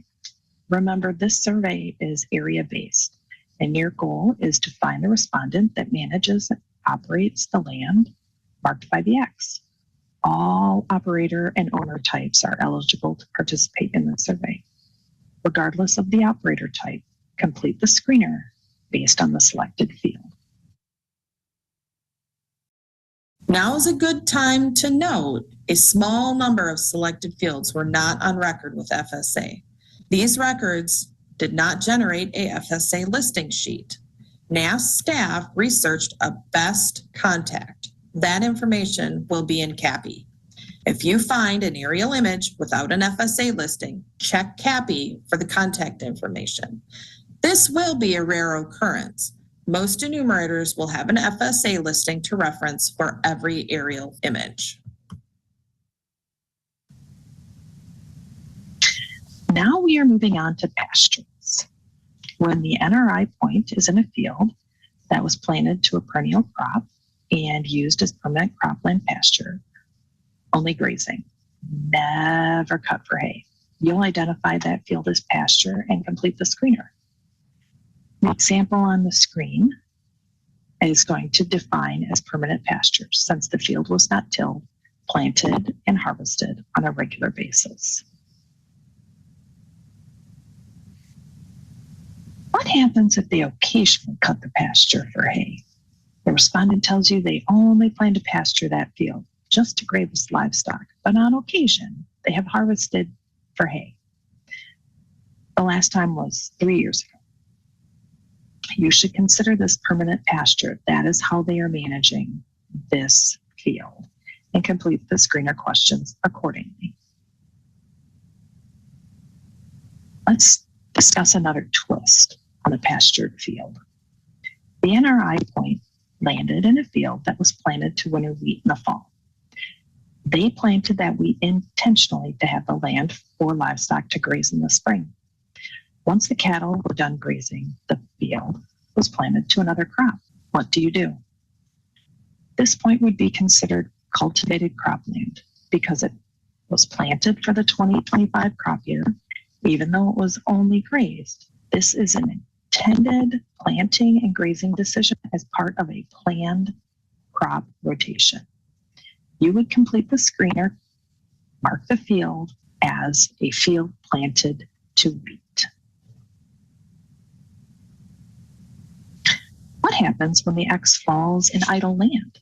Remember, this survey is area-based, and your goal is to find the respondent that manages and operates the land marked by the X. All operator and owner types are eligible to participate in the survey. Regardless of the operator type, complete the screener based on the selected field. Now is a good time to note a small number of selected fields were not on record with FSA. These records did not generate a FSA listing sheet. NASS staff researched a best contact. That information will be in CAPI. If you find an aerial image without an FSA listing, check CAPI for the contact information. This will be a rare occurrence. Most enumerators will have an FSA listing to reference for every aerial image. Now we are moving on to pastures. When the NRI point is in a field that was planted to a perennial crop and used as permanent cropland pasture, only grazing, never cut for hay. You'll identify that field as pasture and complete the screener. The example on the screen is going to define as permanent pasture since the field was not tilled, planted, and harvested on a regular basis. What happens if they occasionally cut the pasture for hay? The respondent tells you they only plan to pasture that field just to graze livestock, but on occasion they have harvested for hay. The last time was 3 years ago. You should consider this permanent pasture. That is how they are managing this field, and complete the screener questions accordingly. Let's discuss another twist on a pastured field. The NRI point landed in a field that was planted to winter wheat in the fall. They planted that wheat intentionally to have the land for livestock to graze in the spring. Once the cattle were done grazing, the field was planted to another crop. What do? This point would be considered cultivated cropland because it was planted for the 2025 crop year, even though it was only grazed. This is an intended planting and grazing decision as part of a planned crop rotation. You would complete the screener, mark the field as a field planted to wheat. What happens when the X falls in idle land?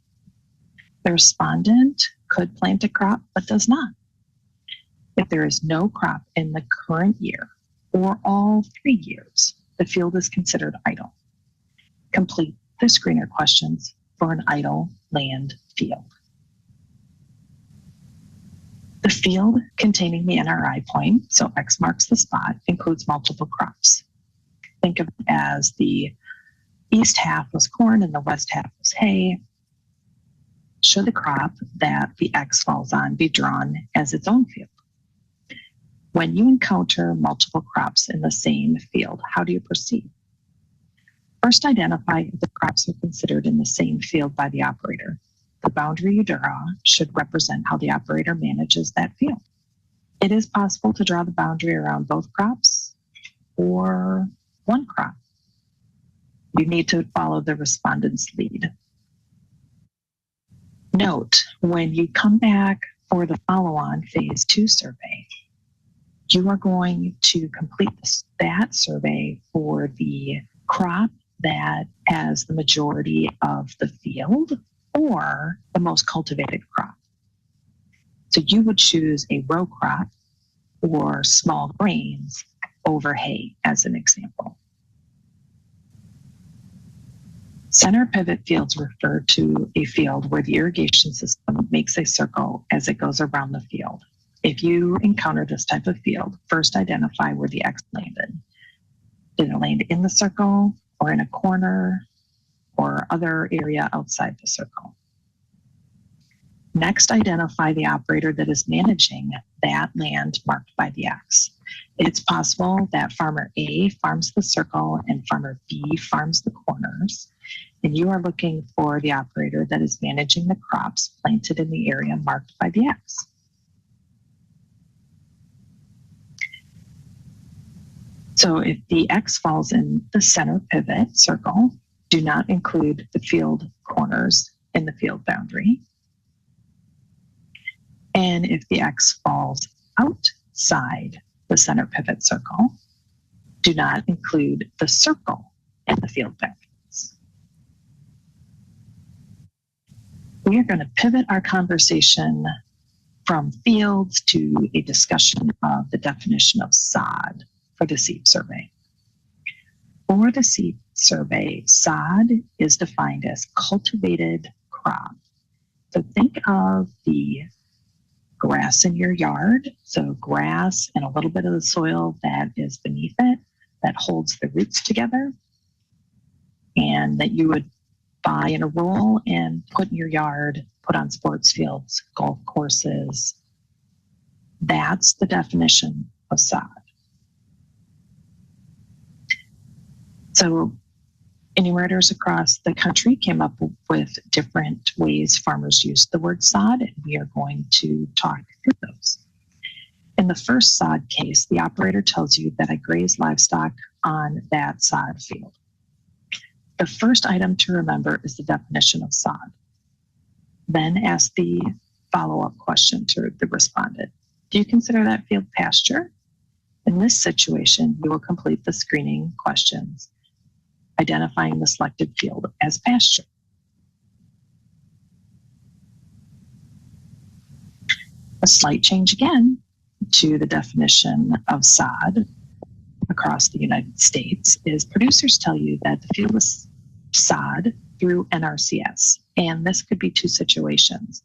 The respondent could plant a crop but does not. If there is no crop in the current year or all 3 years, the field is considered idle. Complete the screener questions for an idle land field. The field containing the NRI point, so X marks the spot, includes multiple crops. Think of it as the east half was corn and the west half was hay. Should the crop that the X falls on be drawn as its own field? When you encounter multiple crops in the same field, how do you proceed? First, identify if the crops are considered in the same field by the operator. The boundary you draw should represent how the operator manages that field. It is possible to draw the boundary around both crops or one crop. You need to follow the respondent's lead. Note, when you come back for the follow-on phase 2 survey, you are going to complete that survey for the crop that has the majority of the field or the most cultivated crop. So you would choose a row crop or small grains over hay as an example. Center pivot fields refer to a field where the irrigation system makes a circle as it goes around the field. If you encounter this type of field, first identify where the X landed. Did it land in the circle or in a corner or other area outside the circle? Next, identify the operator that is managing that land marked by the X. It's possible that farmer A farms the circle and farmer B farms the corners, and you are looking for the operator that is managing the crops planted in the area marked by the X. So if the X falls in the center pivot circle, do not include the field corners in the field boundary. And if the X falls outside the center pivot circle, do not include the circle in the field boundaries. We are going to pivot our conversation from fields to a discussion of the definition of sod for the Ceap survey. For the Ceap survey, sod is defined as cultivated crop. So think of the grass in your yard, so grass and a little bit of the soil that is beneath it that holds the roots together, and that you would buy in a roll and put in your yard, put on sports fields, golf courses. That's the definition of sod. So enumerators across the country came up with different ways farmers use the word sod, and we are going to talk through those. In the first sod case, the operator tells you that I graze livestock on that sod field. The first item to remember is the definition of sod. Then ask the follow-up question to the respondent. Do you consider that field pasture? In this situation, you will complete the screening questions, identifying the selected field as pasture. A slight change again to the definition of sod across the United States is producers tell you that the field is sod through NRCS, and this could be two situations.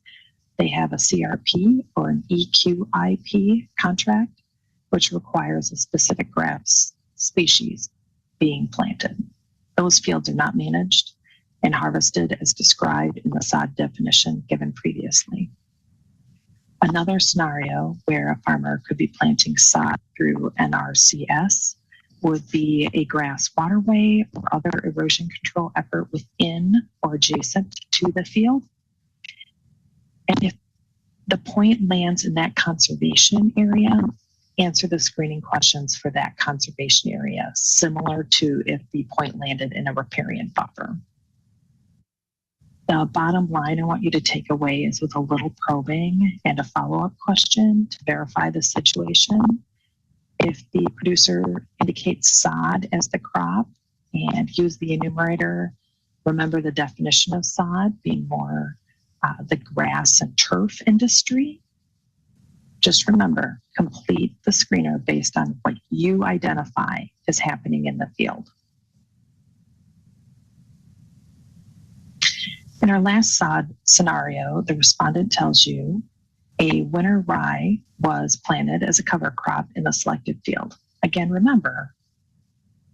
They have a CRP or an EQIP contract, which requires a specific grass species being planted. Those fields are not managed and harvested as described in the sod definition given previously. Another scenario where a farmer could be planting sod through NRCS would be a grass waterway or other erosion control effort within or adjacent to the field. And if the point lands in that conservation area, answer the screening questions for that conservation area, similar to if the point landed in a riparian buffer. The bottom line I want you to take away is with a little probing and a follow-up question to verify the situation. If the producer indicates sod as the crop and use the enumerator, remember the definition of sod being more the grass and turf industry. Just remember, complete the screener based on what you identify as happening in the field. In our last scenario, the respondent tells you a winter rye was planted as a cover crop in the selected field. Again, remember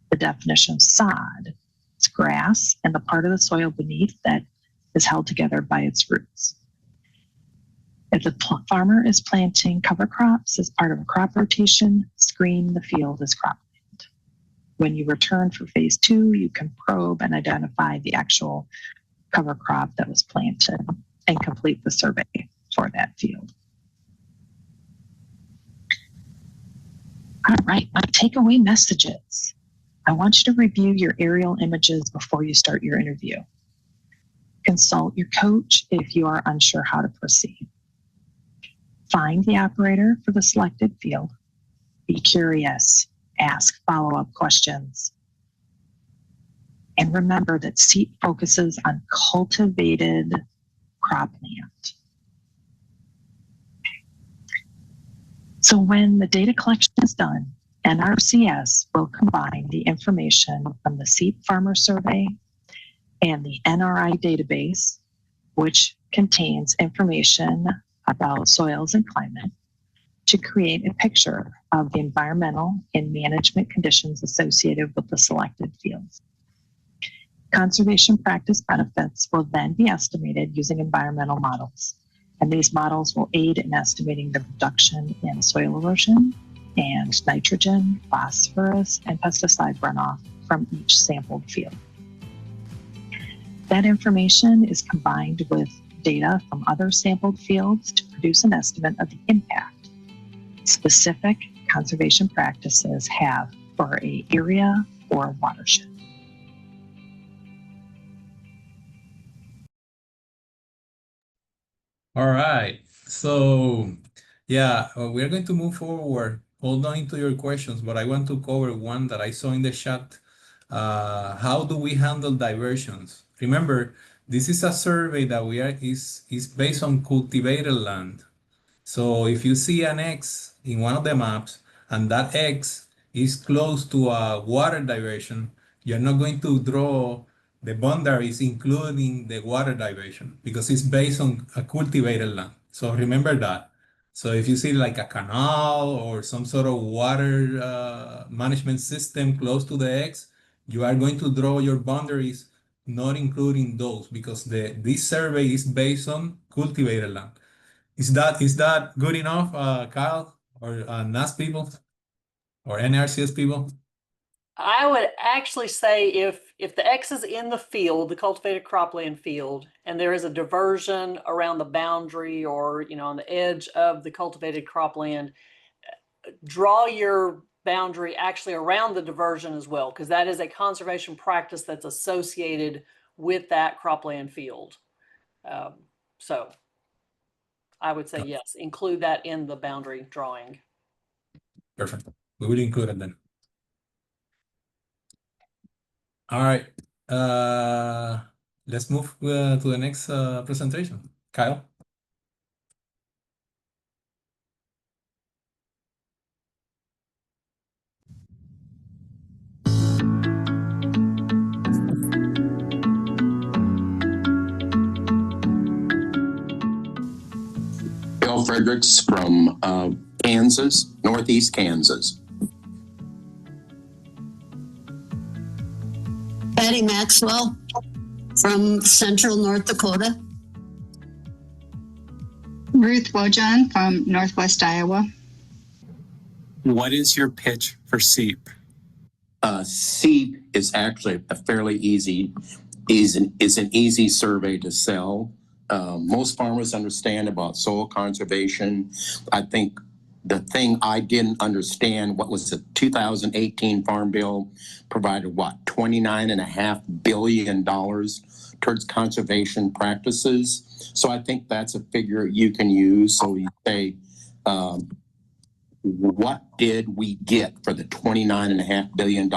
the definition of sod. It's grass and the part of the soil beneath that is held together by its roots. If the farmer is planting cover crops as part of a crop rotation, screen the field as cropland. When you return for phase 2, you can probe and identify the actual cover crop that was planted and complete the survey for that field. All right, my takeaway messages. I want you to review your aerial images before you start your interview. Consult your coach if you are unsure how to proceed. Find the operator for the selected field. Be curious. Ask follow-up questions. And remember that Ceap focuses on cultivated cropland. So when the data collection is done, NRCS will combine the information from the Ceap Farmer Survey and the NRI database, which contains information about soils and climate, to create a picture of the environmental and management conditions associated with the selected fields. Conservation practice benefits will then be estimated using environmental models, and these models will aid in estimating the reduction in soil erosion and nitrogen, phosphorus, and pesticide runoff from each sampled field. That information is combined with data from other sampled fields to produce an estimate of the impact specific conservation practices have for an area or watershed. All right. So, yeah, we're going to move forward. Hold on to your questions, but I want to cover one that I saw in the chat. How do we handle diversions? Remember, this is a survey that is based on cultivated land. So if you see an X in one of the maps and that X is close to a water diversion, you're not going to draw the boundaries including the water diversion because it's based on a cultivated land. So remember that. So if you see like a canal or some sort of water management system close to the X, you are going to draw your boundaries not including those because this survey is based on cultivated land. Is that good enough, Kyle, or NAS people, or NRCS people? I would actually say if the X is in the field, the cultivated cropland field, and there is a diversion around the boundary or on the edge of the cultivated cropland, draw your boundary actually around the diversion as well, because that is a conservation practice that's associated with that cropland field. So I would say yes, include that in the boundary drawing. Perfect. We will include it then. All right. Let's move to the next presentation. Kyle. Bill Fredericks from Kansas, Northeast Kansas. Patty Maxwell from Central North Dakota. Ruth Wojan from Northwest Iowa. What is your pitch for Ceap? Ceap is actually a fairly easy, is an easy survey to sell. Most farmers understand about soil conservation. I think the thing I didn't understand, what was the 2018 Farm Bill provided what, $29.5 billion towards conservation practices. So I think that's a figure you can use. So you say, what did we get for the $29.5 billion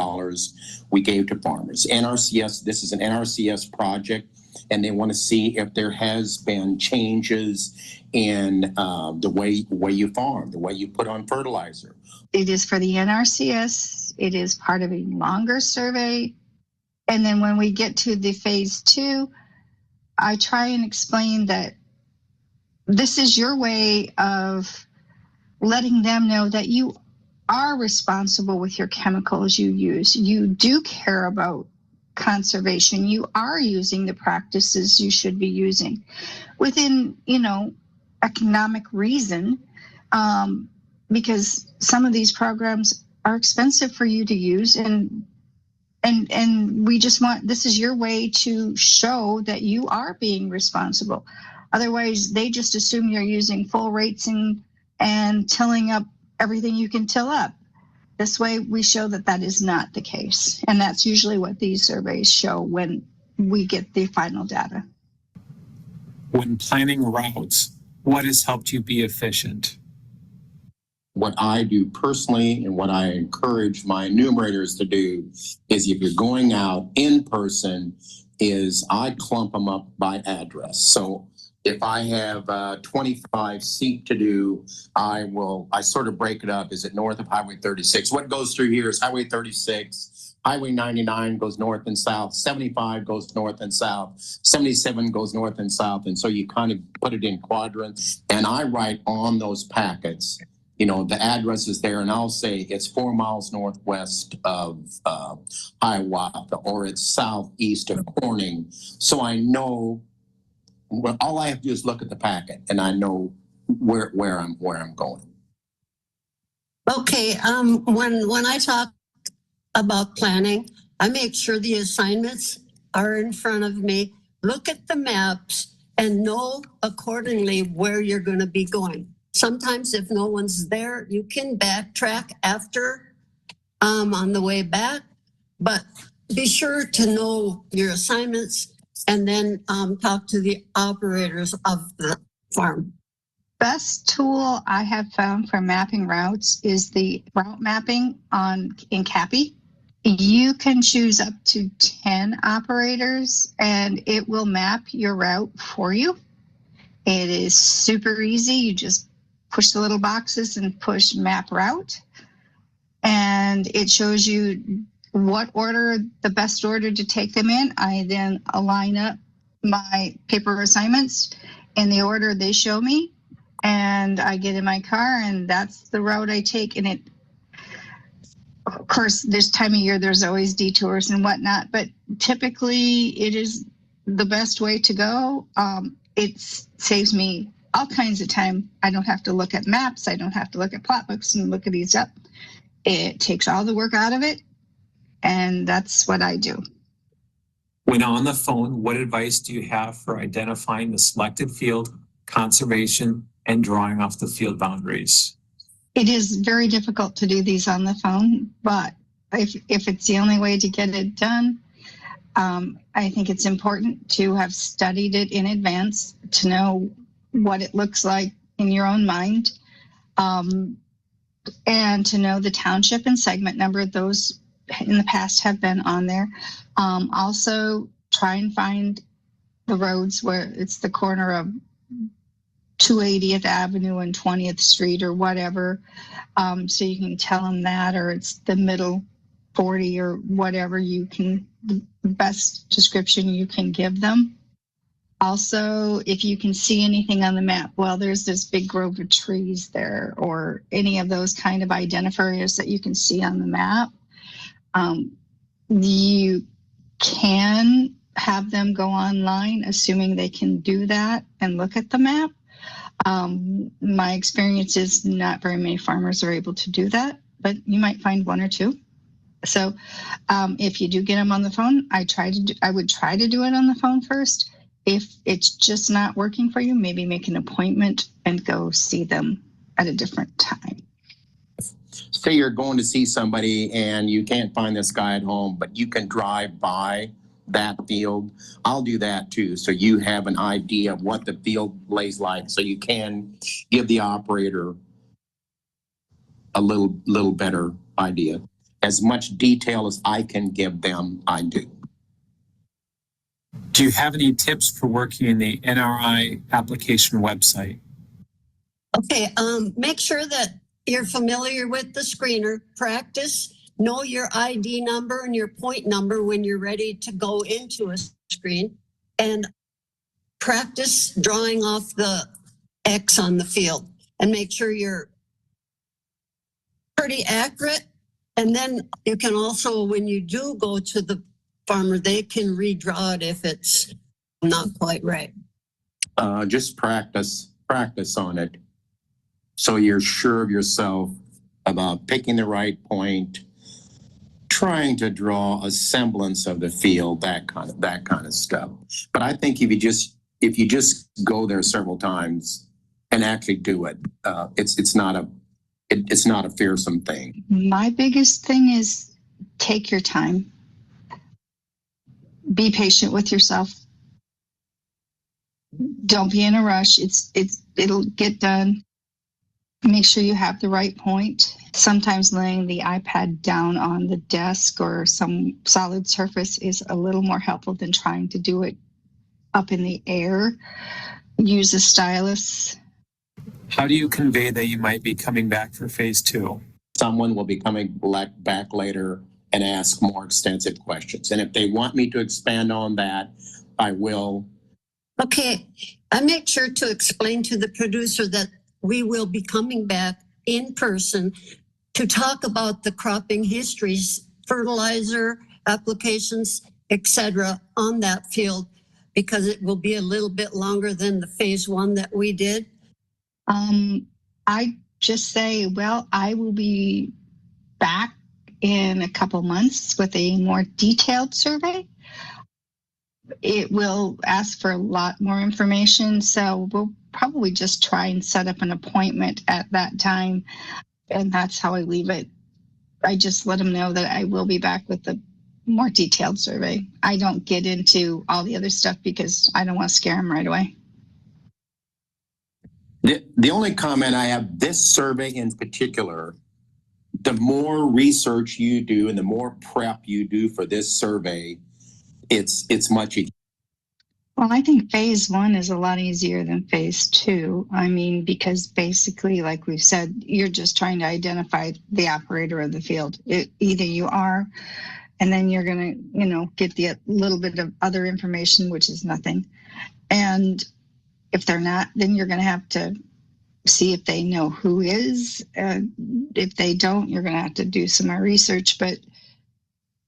we gave to farmers? NRCS, this is an NRCS project. and they want to see if there has been changes in the way you farm, the way you put on fertilizer. It is for the NRCS. It is part of a longer survey. And then when we get to the phase 2, I try and explain that this is your way of letting them know that you are responsible with your chemicals you use. You do care about conservation. You are using the practices you should be using within, economic reason, because some of these programs are expensive for you to use, and we just want, this is your way to show that you are being responsible. Otherwise, they just assume you're using full rates and tilling up everything you can till up. This way, we show that that is not the case. And that's usually what these surveys show when we get the final data. When planning routes, what has helped you be efficient? What I do personally and what I encourage my enumerators to do is, if you're going out in person, is I clump them up by address. So if I have 25 Ceap to do, I sort of break it up. Is it north of Highway 36? What goes through here is Highway 36. Highway 99 goes north and south. 75 goes north and south. 77 goes north and south. And so you kind of put it in quadrants. And I write on those packets, the address is there, and I'll say it's 4 miles northwest of Hiawatha, or it's southeast of Corning. So I know, well, all I have to do is look at the packet, and I know where I'm going. Okay, when I talk about planning, I make sure the assignments are in front of me, look at the maps, and know accordingly where you're going to be going. Sometimes if no one's there, you can backtrack after on the way back, but be sure to know your assignments and then talk to the operators of the farm. Best tool I have found for mapping routes is the route mapping in CAPI. You can choose up to 10 operators and it will map your route for you. It is super easy. You just push the little boxes and push map route. And it shows you what order, the best order to take them in. I then align up my paper assignments in the order they show me. And I get in my car and that's the route I take. And of course, this time of year, there's always detours and whatnot, but typically it is the best way to go. It saves me all kinds of time. I don't have to look at maps. I don't have to look at plot books and look at these up. It takes all the work out of it. And that's what I do. When on the phone, what advice do you have for identifying the selected field, conservation, and drawing off the field boundaries? It is very difficult to do these on the phone, but if it's the only way to get it done, I think it's important to have studied it in advance to know what it looks like in your own mind, and to know the township and segment number. Those in the past have been on there. Also, try and find the roads where it's the corner of 280th Avenue and 20th Street or whatever, so you can tell them that, or it's the middle 40 or whatever the best description you can give them. Also, if you can see anything on the map, well, there's this big grove of trees there, or any of those kind of identifiers that you can see on the map. You can have them go online, assuming they can do that and look at the map. My experience is not very many farmers are able to do that, but you might find one or two. So if you do get them on the phone, I would try to do it on the phone first. If it's just not working for you, maybe make an appointment and go see them at a different time. Say you're going to see somebody and you can't find this guy at home, but you can drive by that field. I'll do that too. So you have an idea of what the field lays like, so you can give the operator a little better idea. As much detail as I can give them, I do. Do you have any tips for working in the NRI application website? Okay, make sure that you're familiar with the screener. Practice, know your ID number and your point number when you're ready to go into a screen, and practice drawing off the X on the field and make sure you're pretty accurate. And then you can also, when you do go to the farmer, they can redraw it if it's not quite right. Just practice on it. So you're sure of yourself about picking the right point, trying to draw a semblance of the field, that kind of stuff. But I think if you just go there several times and actually do it, it's not a fearsome thing. My biggest thing is take your time. Be patient with yourself. Don't be in a rush. It'll get done. Make sure you have the right point. Sometimes laying the iPad down on the desk or some solid surface is a little more helpful than trying to do it up in the air. Use a stylus. How do you convey that you might be coming back for phase 2? Someone will be coming back later and ask more extensive questions. And if they want me to expand on that, I will. Okay, I make sure to explain to the producer that we will be coming back in person to talk about the cropping histories, fertilizer applications, etc. on that field, because it will be a little bit longer than the phase 1 that we did. I just say, well, I will be back in a couple months with a more detailed survey. It will ask for a lot more information, so we'll probably just try and set up an appointment at that time, and that's how I leave it. I just let them know that I will be back with a more detailed survey. I don't get into all the other stuff because I don't want to scare them right away. The only comment I have, this survey in particular, the more research you do and the more prep you do for this survey, it's much easier. Well, I think phase 1 is a lot easier than phase 2. I mean, because basically, like we've said, you're just trying to identify the operator of the field. Either you are, and then you're going to, get the little bit of other information, which is nothing. And if they're not, then you're going to have to see if they know who is. If they don't, you're going to have to do some more research. But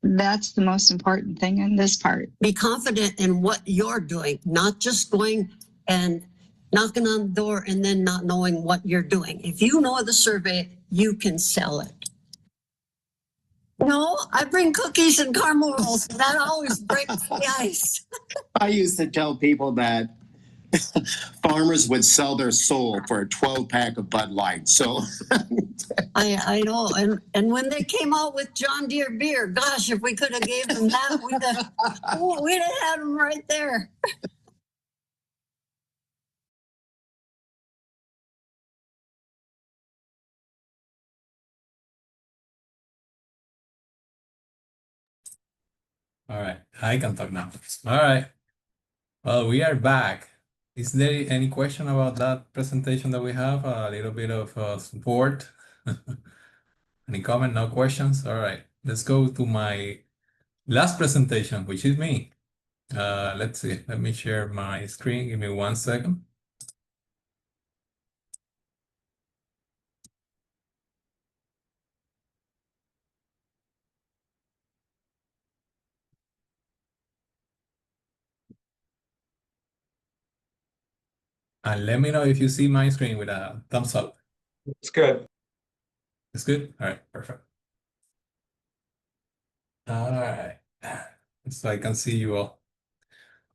that's the most important thing in this part. Be confident in what you're doing, not just going and knocking on the door and then not knowing what you're doing. If you know the survey, you can sell it. No, I bring cookies and caramel rolls. That always breaks the ice. I used to tell people that farmers would sell their soul for a 12-pack of Bud Light. So I know. And when they came out with John Deere beer, gosh, if we could have gave them that, we'd have had them right there. All right, I can talk now. All right. Well, we are back. Is there any question about that presentation that we have? A little bit of support. Any comment? No questions? All right. Let's go to my last presentation, which is me. Let's see. Let me share my screen. Give me 1 second. And let me know if you see my screen with a thumbs up. It's good. It's good? All right, perfect. All right. So I can see you all.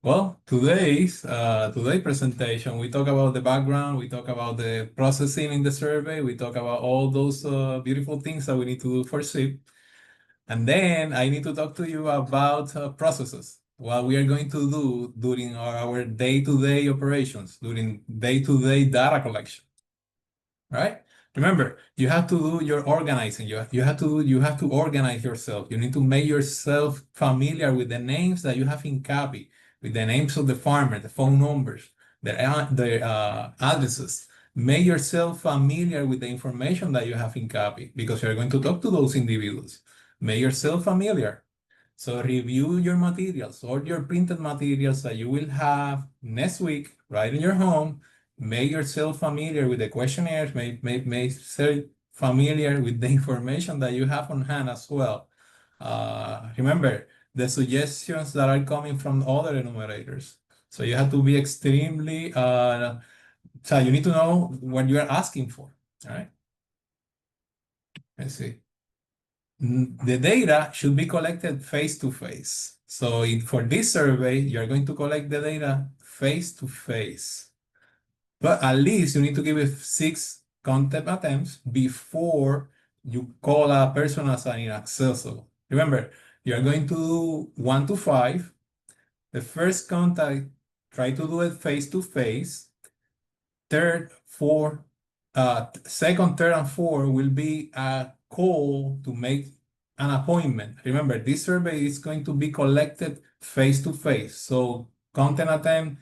Well, today's presentation, we talk about the background, we talk about the processing in the survey, we talk about all those beautiful things that we need to do for Ceap. And then I need to talk to you about processes, what we are going to do during our day-to-day operations, during day-to-day data collection, right? Remember, you have to do your organizing. You have to organize yourself. You need to make yourself familiar with the names that you have in copy. with the names of the farmer, the phone numbers, their addresses. Make yourself familiar with the information that you have in copy because you're going to talk to those individuals. Make yourself familiar. So review your materials or your printed materials that you will have next week right in your home. Make yourself familiar with the questionnaires, make yourself familiar with the information that you have on hand as well. Remember, the suggestions that are coming from other enumerators. So you have to be extremely, so you need to know what you are asking for, all right? Let's see. The data should be collected face to face. So for this survey, you're going to collect the data face to face. But at least you need to give it 6 contact attempts before you call a person as an inaccessible. Remember, you're going to do 1 to 5. The first contact, try to do it face to face. Second, third, and fourth will be a call to make an appointment. Remember, this survey is going to be collected face to face. So content attempt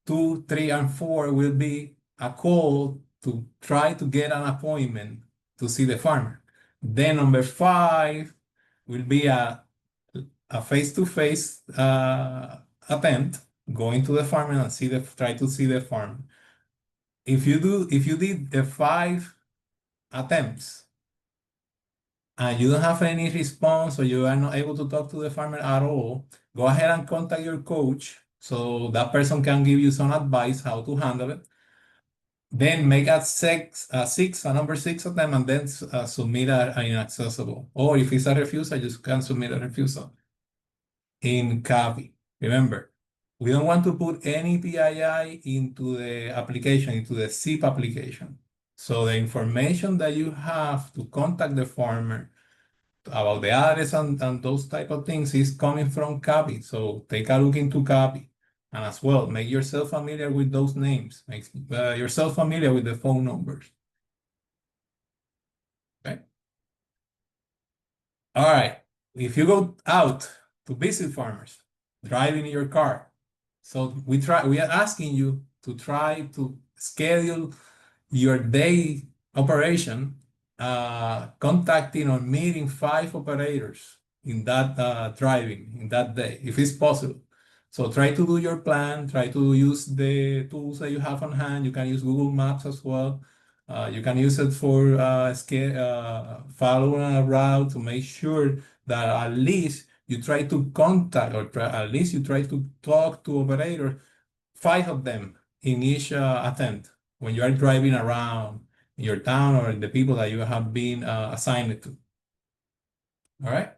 2, 3, and 4 will be a call to try to get an appointment to see the farmer. Then number 5 will be a face-to-face attempt, going to the farmer and try to see the farmer. If you did the 5 attempts and you don't have any response or you are not able to talk to the farmer at all, go ahead and contact your coach so that person can give you some advice how to handle it. Then make a number 6 attempt and then submit an inaccessible. Or if it's a refusal, you can submit a refusal in copy. Remember, we don't want to put any PII into the application, into the Ceap application. So the information that you have to contact the farmer about the address and those type of things is coming from copy. So take a look into copy. And as well, make yourself familiar with those names. Make yourself familiar with the phone numbers. Okay. All right. If you go out to visit farmers, driving in your car, so we are asking you to try to schedule your day operation, contacting or meeting 5 operators in that driving in that day, if it's possible. So try to do your plan, try to use the tools that you have on hand. You can use Google Maps as well. You can use it for following a route to make sure that at least you try to contact or at least you try to talk to operators, 5 of them in each attempt when you are driving around your town or the people that you have been assigned to. All right.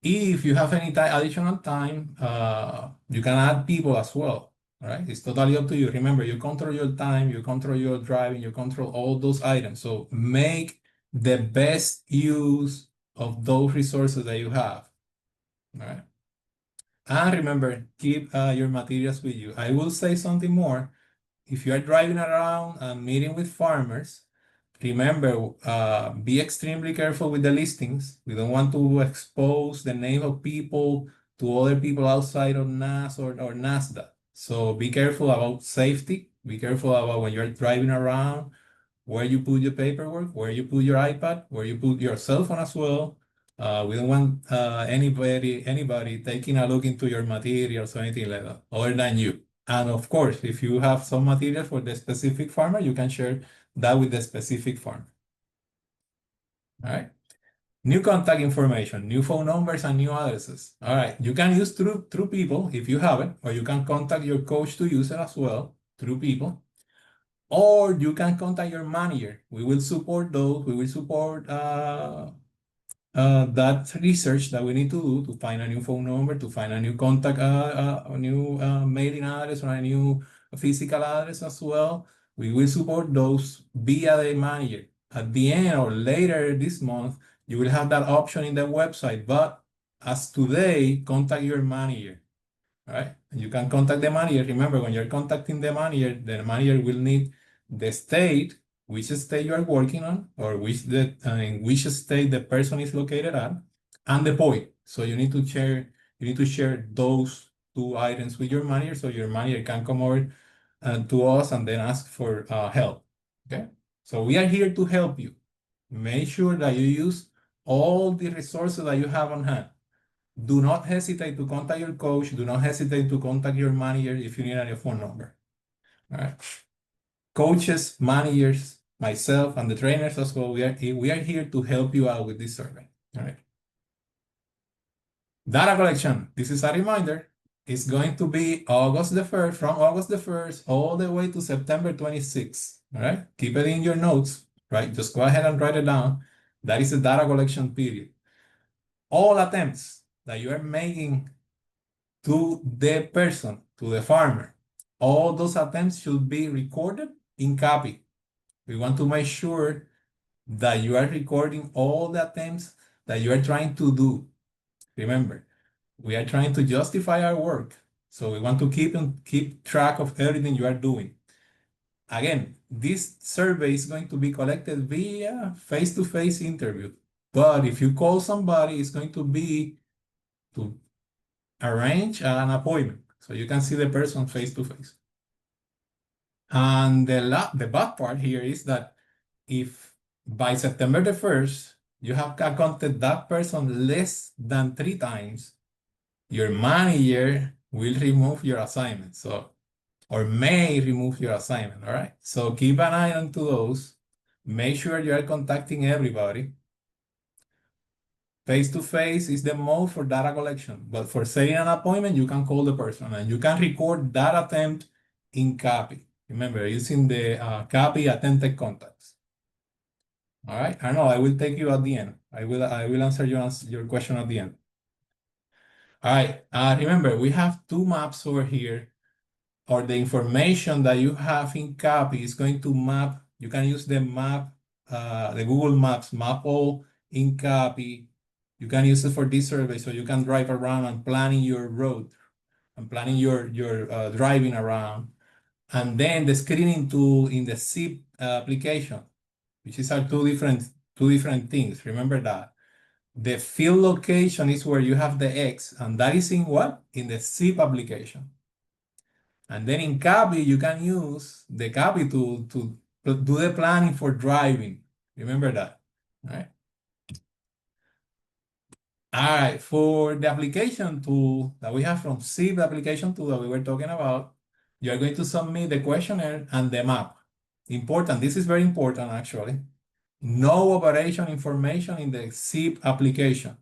If you have any additional time, you can add people as well. All right. It's totally up to you. Remember, you control your time, you control your driving, you control all those items. So make the best use of those resources that you have. All right. And remember, keep your materials with you. I will say something more. If you are driving around and meeting with farmers, remember, be extremely careful with the listings. We don't want to expose the name of people to other people outside of NAS or NASDAQ. So be careful about safety. Be careful about when you're driving around, where you put your paperwork, where you put your iPad, where you put your cell phone as well. We don't want anybody taking a look into your materials or anything like that, other than you. And of course, if you have some material for the specific farmer, you can share that with the specific farmer. All right. New contact information, new phone numbers, and new addresses. All right. You can use through people if you have it, or you can contact your coach to use it as well through people. Or you can contact your manager. We will support those. We will support that research that we need to do to find a new phone number, to find a new contact, a new mailing address, or a new physical address as well. We will support those via the manager. At the end or later this month, you will have that option in the website. But as today, contact your manager. All right. And you can contact the manager. Remember, when you're contacting the manager will need the state, which state you are working on, or in which state the person is located at, and the point. So you need to share you need to share those two items with your manager so your manager can come over to us and then ask for help. Okay, so we are here to help you. Make sure that you use all the resources that you have on hand. Do not hesitate to contact your coach. Do not hesitate to contact your manager if you need a phone number. All right. Coaches, managers, myself, and the trainers as well, we are here to help you out with this survey. All right. Data collection. This is a reminder. It's going to be August the 1st, from August the 1st all the way to September 26th. All right. Keep it in your notes, right? Just go ahead and write it down. That is the data collection period. All attempts that you are making to the person, to the farmer, all those attempts should be recorded in copy. We want to make sure that you are recording all the attempts that you are trying to do. Remember, we are trying to justify our work. So we want to keep track of everything you are doing. Again, this survey is going to be collected via face-to-face interview. But if you call somebody, it's going to be to arrange an appointment so you can see the person face-to-face. And the bad part here is that if by September the 1st, you have contacted that person less than 3 times, your manager will remove your assignment. So, or may remove your assignment, all right? So keep an eye on to those. Make sure you are contacting everybody. Face-to-face is the mode for data collection, but for setting an appointment, you can call the person and you can record that attempt in copy. Remember, using the copy attempted contacts. All right, Arnold, I will take you at the end. I will answer your question at the end. All right, remember, we have 2 maps over here, or the information that you have in copy is going to map. You can use the map, the Google Maps, map all in copy. You can use it for this survey, so you can drive around and planning your road and planning your driving around. And then the screening tool in the Ceap application, which is our two different things. Remember that. The field location is where you have the X, and that is in what? In the Ceap application. And then in copy, you can use the copy tool to do the planning for driving. Remember that, all right? All right, for the application tool that we have from Ceap application tool that we were talking about, you are going to submit the questionnaire and the map. Important, this is very important actually. No operation information in the Ceap application.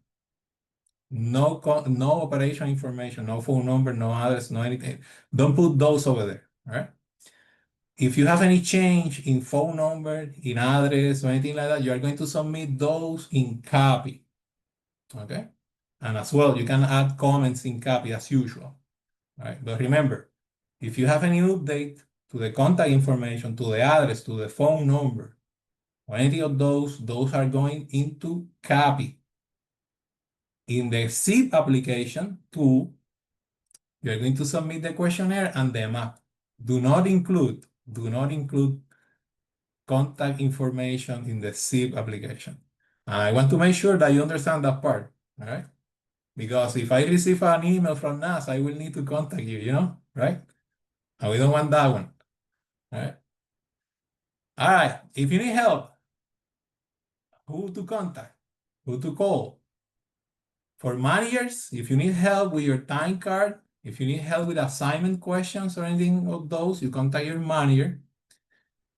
No operation information, no phone number, no address, no anything. Don't put those over there, all right? If you have any change in phone number, in address, or anything like that, you are going to submit those in copy. Okay, and as well, you can add comments in copy as usual. All right, but remember, if you have any update to the contact information, to the address, to the phone number, or any of those are going into copy. In the Ceap application tool, you're going to submit the questionnaire and the map. Do not include contact information in the Ceap application. I want to make sure that you understand that part, all right? Because if I receive an email from NAS, I will need to contact you, right? And we don't want that one, all right? All right, if you need help, who to contact, who to call? For managers, if you need help with your time card, if you need help with assignment questions or anything of those, you contact your manager.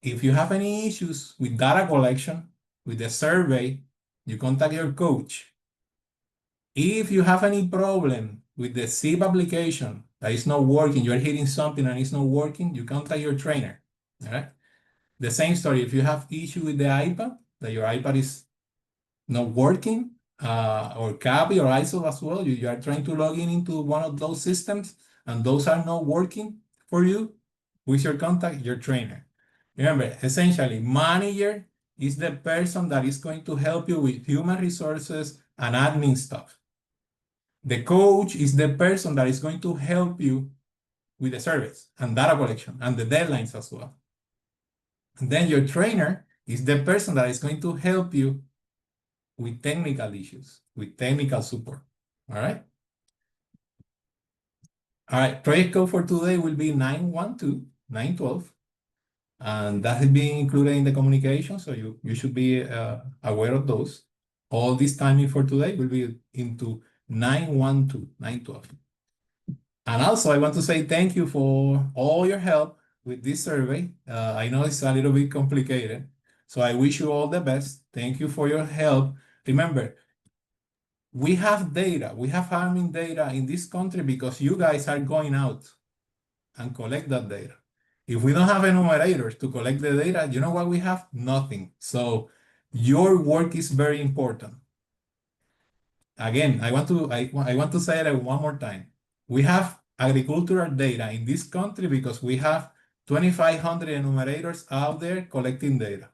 If you have any issues with data collection, with the survey, you contact your coach. If you have any problem with the Ceap application that is not working, you're hitting something and it's not working, you contact your trainer, all right? The same story, if you have issue with the iPad, that your iPad is not working, or copy or ISO as well, you are trying to log in into one of those systems and those are not working for you, with your contact, your trainer. Remember, essentially, manager is the person that is going to help you with human resources and admin stuff. The coach is the person that is going to help you with the service and data collection and the deadlines as well. And then your trainer is the person that is going to help you with technical issues, with technical support, all right? All right, project code for today will be 912. And that is being included in the communication, so you should be aware of those. All this timing for today will be into 912. And also, I want to say thank you for all your help with this survey. I know it's a little bit complicated, so I wish you all the best. Thank you for your help. Remember, we have data, we have farming data in this country because you guys are going out and collect that data. If we don't have enumerators to collect the data, you know what we have? Nothing. So your work is very important. Again, I want to say it one more time. We have agricultural data in this country because we have 2,500 enumerators out there collecting data.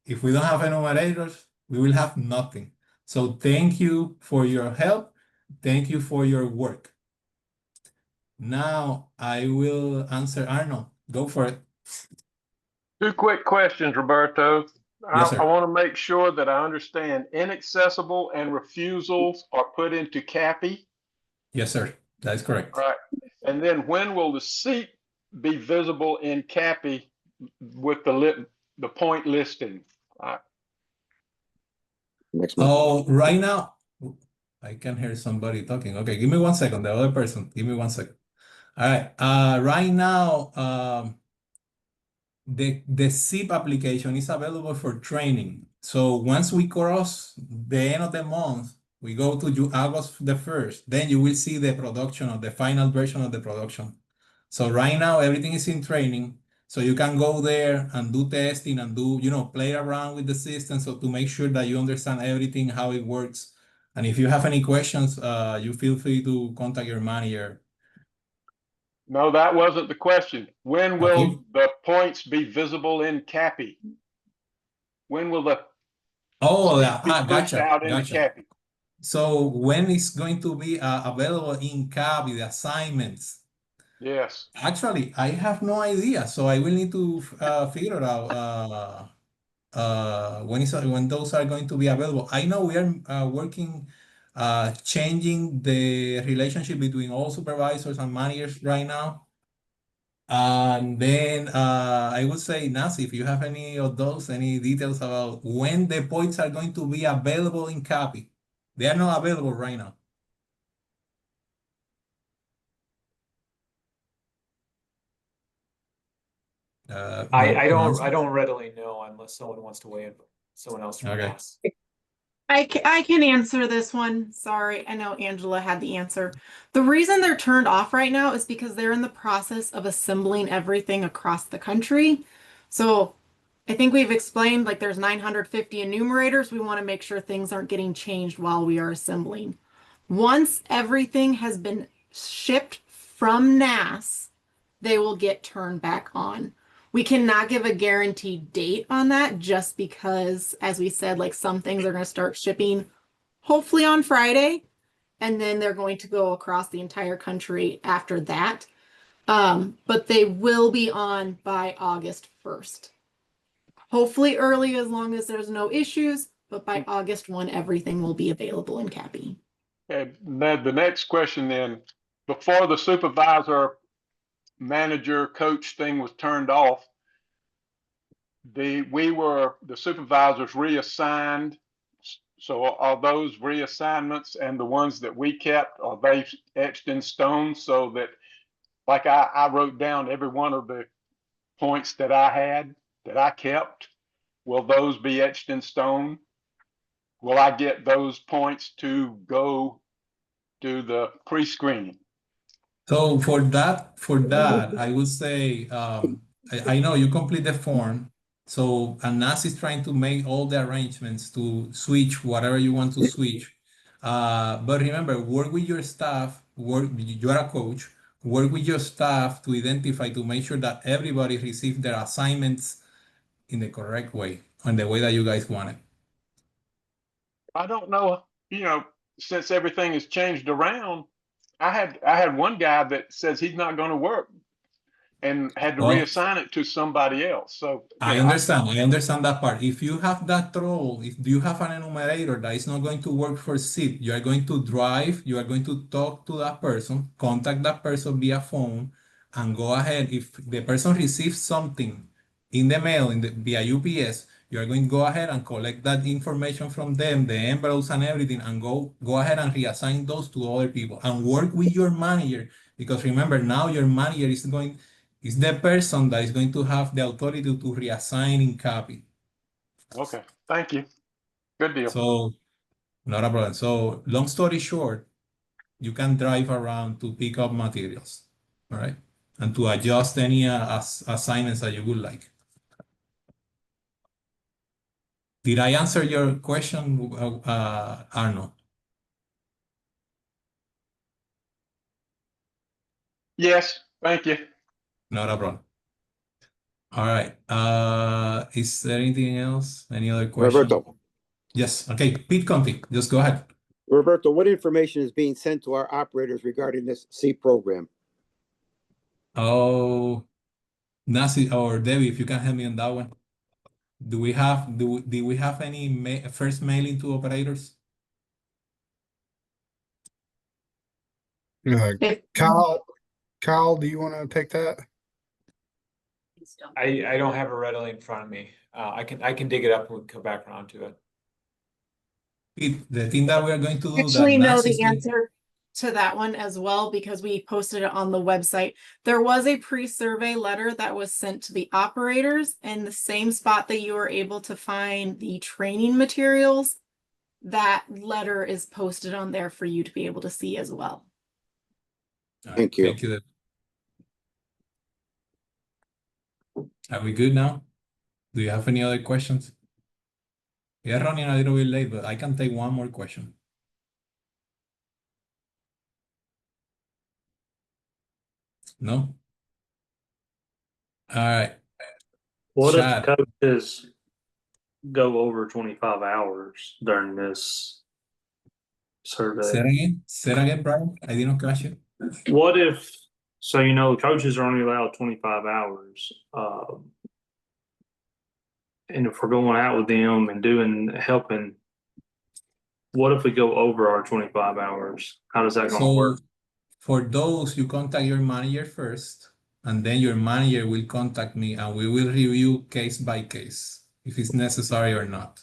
If we don't have enumerators, we will have nothing. So thank you for your help. Thank you for your work. Now I will answer Arnold. Go for it. Two quick questions, Roberto. Yes, sir. I want to make sure that I understand inaccessible and refusals are put into CAPI. Yes, sir. That is correct. All right. And then when will the Ceap be visible in CAPI with the point listing? Oh, right now, I can hear somebody talking. Okay, give me 1 second. The other person, give me 1 second. All right. Right now, the Ceap application is available for training. So once we cross the end of the month, we go to August the 1st, then you will see the production of the final version of the production. So right now, everything is in training. So you can go there and do testing and do, play around with the system. So to make sure that you understand everything, how it works. And if you have any questions, you feel free to contact your manager. No, that wasn't the question. When will Okay. the points be visible in CAPI? When will the Oh, Ceap be pushed gotcha, out into gotcha. CAPI? So when it's going to be available in CAPI, the assignments? Yes. Actually, I have no idea. So I will need to figure out when those are going to be available. I know we are working, changing the relationship between all supervisors and managers right now. And then I would say, Nancy, if you have any of those, any details about when the points are going to be available in CAPI. They are not available right now. I Nancy? don't readily know unless someone wants to weigh in. Someone else from Okay. Mass. I can answer this one. Sorry, I know Angela had the answer. The reason they're turned off right now is because they're in the process of assembling everything across the country. So I think we've explained like there's 950 enumerators. We want to make sure things aren't getting changed while we are assembling. Once everything has been shipped from NAS, they will get turned back on. We cannot give a guaranteed date on that just because, as we said, like some things are going to start shipping hopefully on Friday, and then they're going to go across the entire country after that. But they will be on by August 1st. Hopefully early as long as there's no issues, but by August 1, everything will be available in CAPI. And then the next question then, before the supervisor, manager, coach thing was turned off, the supervisors reassigned. So are those reassignments and the ones that we kept, are they etched in stone so that, like I wrote down every one of the points that I had, that I kept, will those be etched in stone? Will I get those points to go do the pre-screening? So for that, I would say, I know you complete the form. So Anas is trying to make all the arrangements to switch whatever you want to switch. But remember, work with your staff, you are a coach, work with your staff to identify, to make sure that everybody receives their assignments in the correct way, and the way that you guys want it. I don't know, since everything has changed around, I had one guy that says he's not going to work and had to Well, reassign it to somebody else. So I understand that part. If you have that role, if you have an enumerator that is not going to work for Ceap, you are going to drive, you are going to talk to that person, contact that person via phone, and go ahead. If the person receives something in the mail, via UPS, you are going to go ahead and collect that information from them, the envelopes and everything, and go ahead and reassign those to other people and work with your manager. Because remember, now your manager is the person that is going to have the authority to reassign in copy. Okay, thank you. Good deal. So, not a problem. So, long story short, you can drive around to pick up materials, all right? And to adjust any assignments that you would like. Did I answer your question, Arno? Yes, thank you. Not a problem. All right. Is there anything else? Any other question? Roberto. Yes. Okay. Pete Conti, just go ahead. Roberto, what information is being sent to our operators regarding this Ceap program? Oh, Nancy or Debbie, if you can help me on that one. Do we have any first mailing to operators? Kyle, do you want to take that? I don't have it readily in front of me. I can dig it up and we'll come back around to it. The thing that we are going to do Actually that know Nancy the answer to that one as well because we posted it on the website. There was a pre-survey letter that was sent to the operators in the same spot that you were able to find the training materials. That letter is posted on there for you to be able to see as well. Thank you. Thank you. Are we good now? Do you have any other questions? We are running a little bit late, but I can take one more question. No? All right. What Chad. if coaches go over 25 hours during this survey? Say it again, Brian. I didn't catch you. What if, so you know, coaches are only allowed 25 hours. And if we're going out with them and helping, what if we go over our 25 hours? How does that going to work? For those, you contact your manager first, and then your manager will contact me, and we will review case by case if it's necessary or not.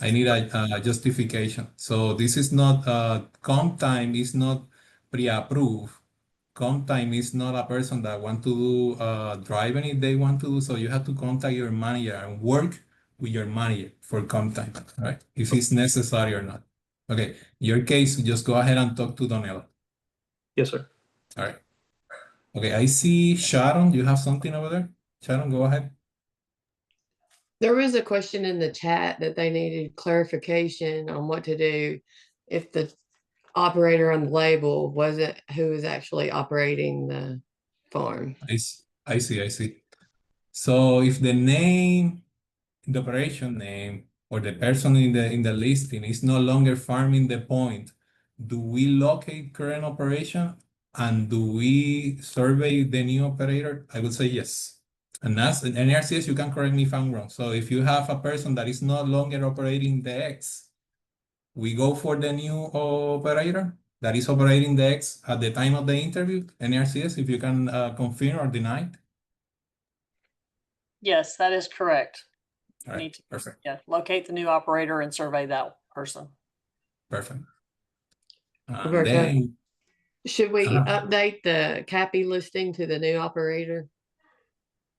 I need a justification. So this is not comp time is not pre-approved. Comp time is not a person that want to do driving if they want to do. So you have to contact your manager and work with your manager for comp time, right? If it's necessary or not. Okay, your case, just go ahead and talk to Donella. Yes, sir. All right. Okay, I see Sharon, you have something over there? Sharon, go ahead. There was a question in the chat that they needed clarification on what to do if the operator on the label wasn't who was actually operating the farm. I see. So if the name, the operation name, or the person in the listing is no longer farming the point, do we locate current operation and do we survey the new operator? I would say yes. And as an NRCS, you can correct me if I'm wrong. So if you have a person that is no longer operating the X, we go for the new operator that is operating the X at the time of the interview. NRCS, if you can confirm or deny it. Yes, that is correct. All right, perfect. Yeah, locate the new operator and survey that person. Perfect. Roberto, Then, should we update the CAPI listing to the new operator?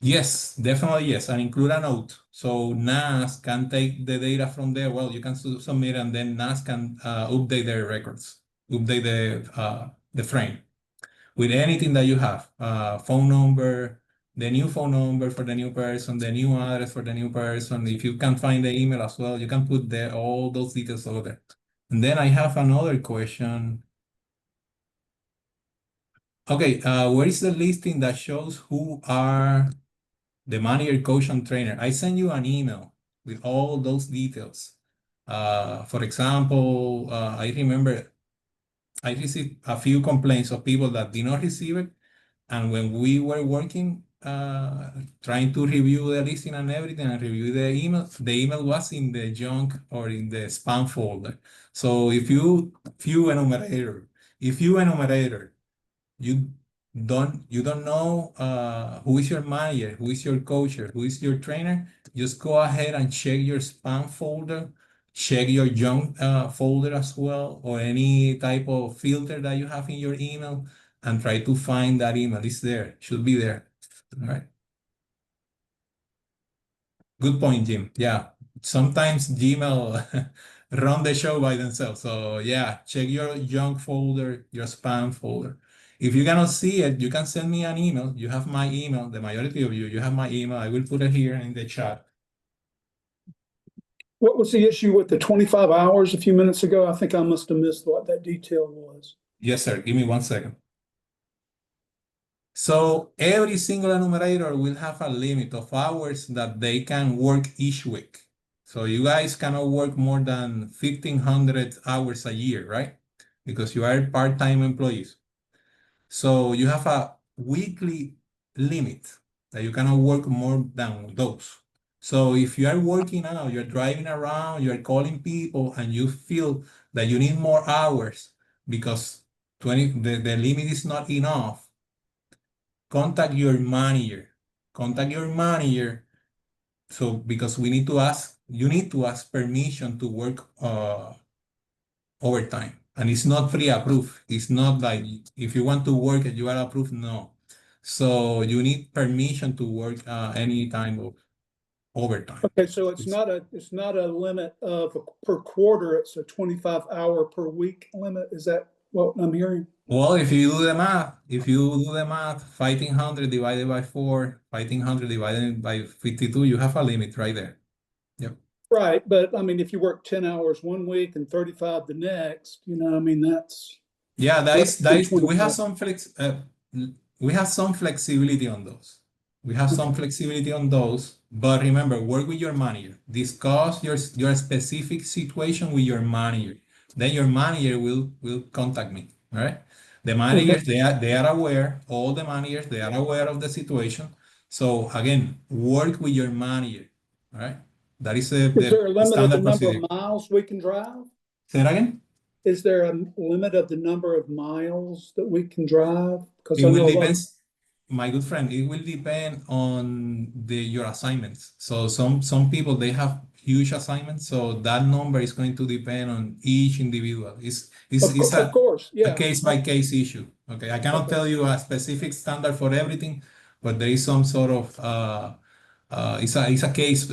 yes, definitely yes, and include a note. So NAS can take the data from there. Well, you can submit and then NAS can update their records, update the frame with anything that you have, phone number, the new phone number for the new person, the new address for the new person. If you can find the email as well, you can put all those details over there. And then I have another question. Okay, where is the listing that shows who are the manager, coach, and trainer? I send you an email with all those details. For example, I remember I received a few complaints of people that did not receive it. And when we were working, trying to review the listing and everything and review the email. The email was in the junk or in the spam folder. So if you enumerator, you don't know who is your manager, who is your coach, who is your trainer, just go ahead and check your spam folder, check your junk folder as well, or any type of filter that you have in your email, and try to find that email. It's there, should be there. All right. Good point, Jim. Yeah, sometimes Gmail run the show by themselves. So yeah, check your junk folder, your spam folder. If you cannot see it, you can send me an email. You have my email. The majority of you have my email. I will put it here in the chat. What was the issue with the 25 hours a few minutes ago? I think I must have missed what that detail was. Yes, sir. Give me 1 second. So every single enumerator will have a limit of hours that they can work each week. So you guys cannot work more than 1,500 hours a year, right? Because you are part-time employees. So you have a weekly limit that you cannot work more than those. So if you are working out, you're driving around, you're calling people, and you feel that you need more hours because the limit is not enough, contact your manager. Contact your manager. So because you need to ask permission to work overtime. And it's not pre-approved. It's not like if you want to work and you are approved, no. So you need permission to work any time of overtime. Okay, so it's not a limit of per quarter, it's a 25-hour per week limit. Is that what I'm hearing? Well, if you do the math, 1,500 divided by 4, 1,500 divided by 52, you have a limit right there. Yep. Right, but I mean, if you work 10 hours one week and 35 the next, I mean, that's. Yeah, we have some flexibility on those. But remember, work with your manager. Discuss your specific situation with your manager. Then your manager will contact me. All right. The managers, they are aware, all the managers, they are aware of the situation. So again, work with your manager. All right. That is Is there a limit of the standard number procedure. of miles we can drive? Say that again? Is there a limit of the number of miles that we can drive? Because It I will know a lot depend, my good friend, it will depend on your assignments. So some people, they have huge assignments, so that number is going to depend on each individual. It's of course, yeah. a case by case issue. Okay, I cannot tell you a specific standard for everything, but there is some sort of it's a case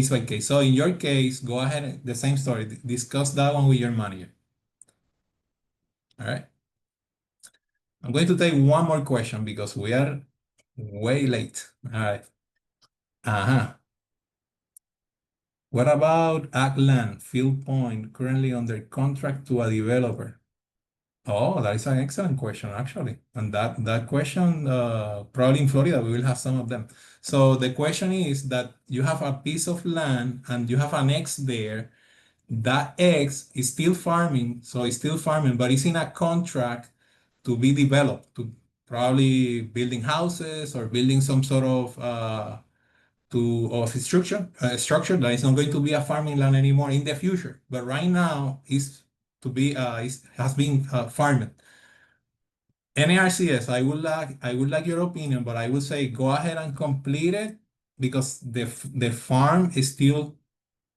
by case. So in your case, go ahead and the same story. Discuss that one with your manager. All right. I'm going to take one more question because we are way late. All right. What about Ackland Field Point currently under contract to a developer? Oh, that is an excellent question, actually. And that question, probably in Florida, we will have some of them. So the question is that you have a piece of land and you have an X there. That X is still farming, so it's still farming, but it's in a contract to be developed, to probably building houses or building some sort of structure that is not going to be a farming land anymore in the future. But right now, is to be has been farmed. NARCS, I would like your opinion, but I would say go ahead and complete it because the farm is still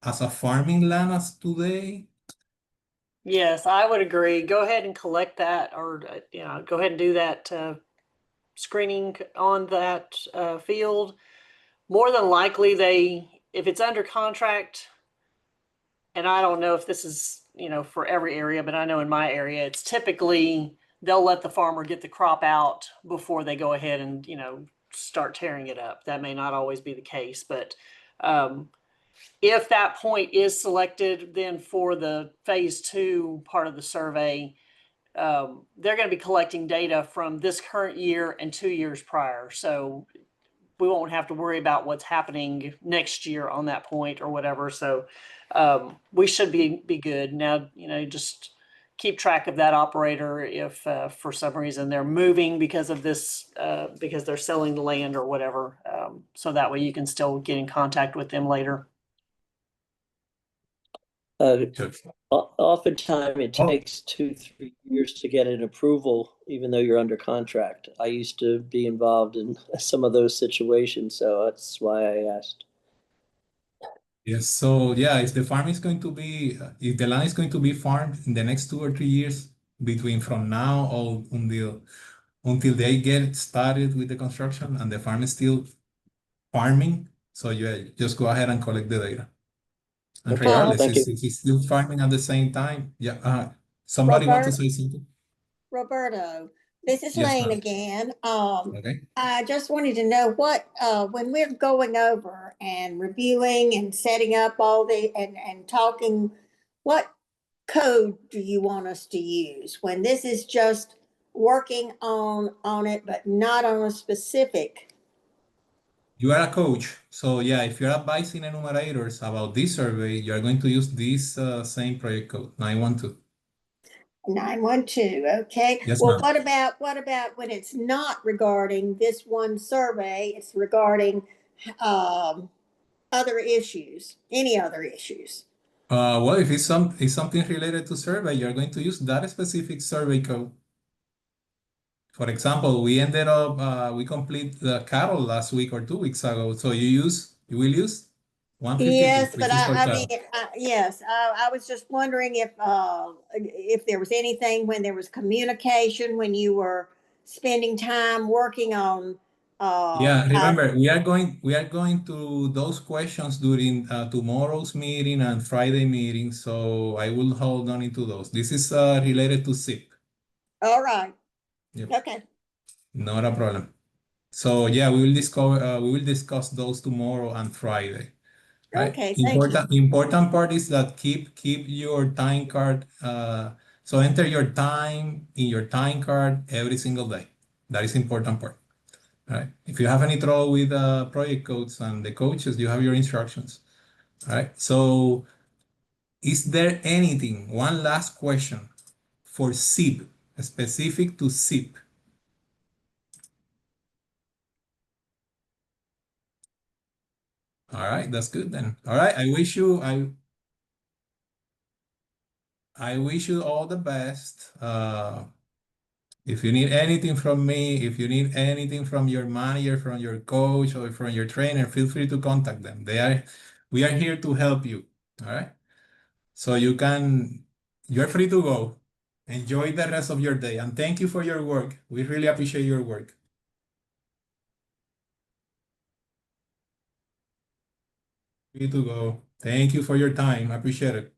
as a farming land as today. Yes, I would agree. Go ahead and collect that, or go ahead and do that screening on that field. More than likely, if it's under contract, and I don't know if this is for every area, but I know in my area, it's typically they'll let the farmer get the crop out before they go ahead and start tearing it up. That may not always be the case, but if that point is selected, then for the phase 2 part of the survey, they're going to be collecting data from this current year and 2 years prior. So we won't have to worry about what's happening next year on that point or whatever. So we should be good. Now, just keep track of that operator if for some reason they're moving because of this, because they're selling the land or whatever. So that way you can still get in contact with them later. Oftentimes it takes 2-3 years to get an approval, even though you're under contract. I used to be involved in some of those situations, so that's why I asked. Yes, so yeah, if the farm is going to be, if the land is going to be farmed in the next 2 or 3 years, between from now or until they get started with the construction and the farm is still farming, so yeah, just go ahead and collect the data. And Okay, regardless, thank you. if it's still farming at the same time, yeah, somebody want to say something? Roberto, this is Yes, Lane ma'am. again. Okay. I just wanted to know what, when we're going over and reviewing and setting up all and talking, what code do you want us to use when this is just working on it, but not on a specific? You are a coach, so yeah, if you're advising enumerators about this survey, you are going to use this same project code, 912. 912, okay. Yes, Well, ma'am. what about when it's not regarding this one survey, it's regarding other issues, any other issues? Well, if it's something related to survey, you're going to use that specific survey code. For example, we ended up we complete the cattle last week or 2 weeks ago. So you will use 152, Yes, which but is for I mean, cattle. yes, I was just wondering if there was anything when there was communication, when you were spending time working on, Yeah, remember we are going to those questions during tomorrow's meeting and Friday meeting. So I will hold on into those. This is related to Ceap. all right, Yep. okay. Not a problem. So yeah, we will discuss those tomorrow and Friday. Right? Okay, thank you. Important part is that keep your time card. So enter your time in your time card every single day. That is important part. Right? If you have any trouble with project codes and the coaches, you have your instructions. All right. So is there anything, one last question for Ceap, specific to Ceap? All right, that's good then. All right, I wish you all the best. If you need anything from me, if you need anything from your manager, from your coach, or from your trainer, feel free to contact them. We are here to help you. All right. So you're free to go. Enjoy the rest of your day. And thank you for your work. We really appreciate your work. Free to go. Thank you for your time. I appreciate it.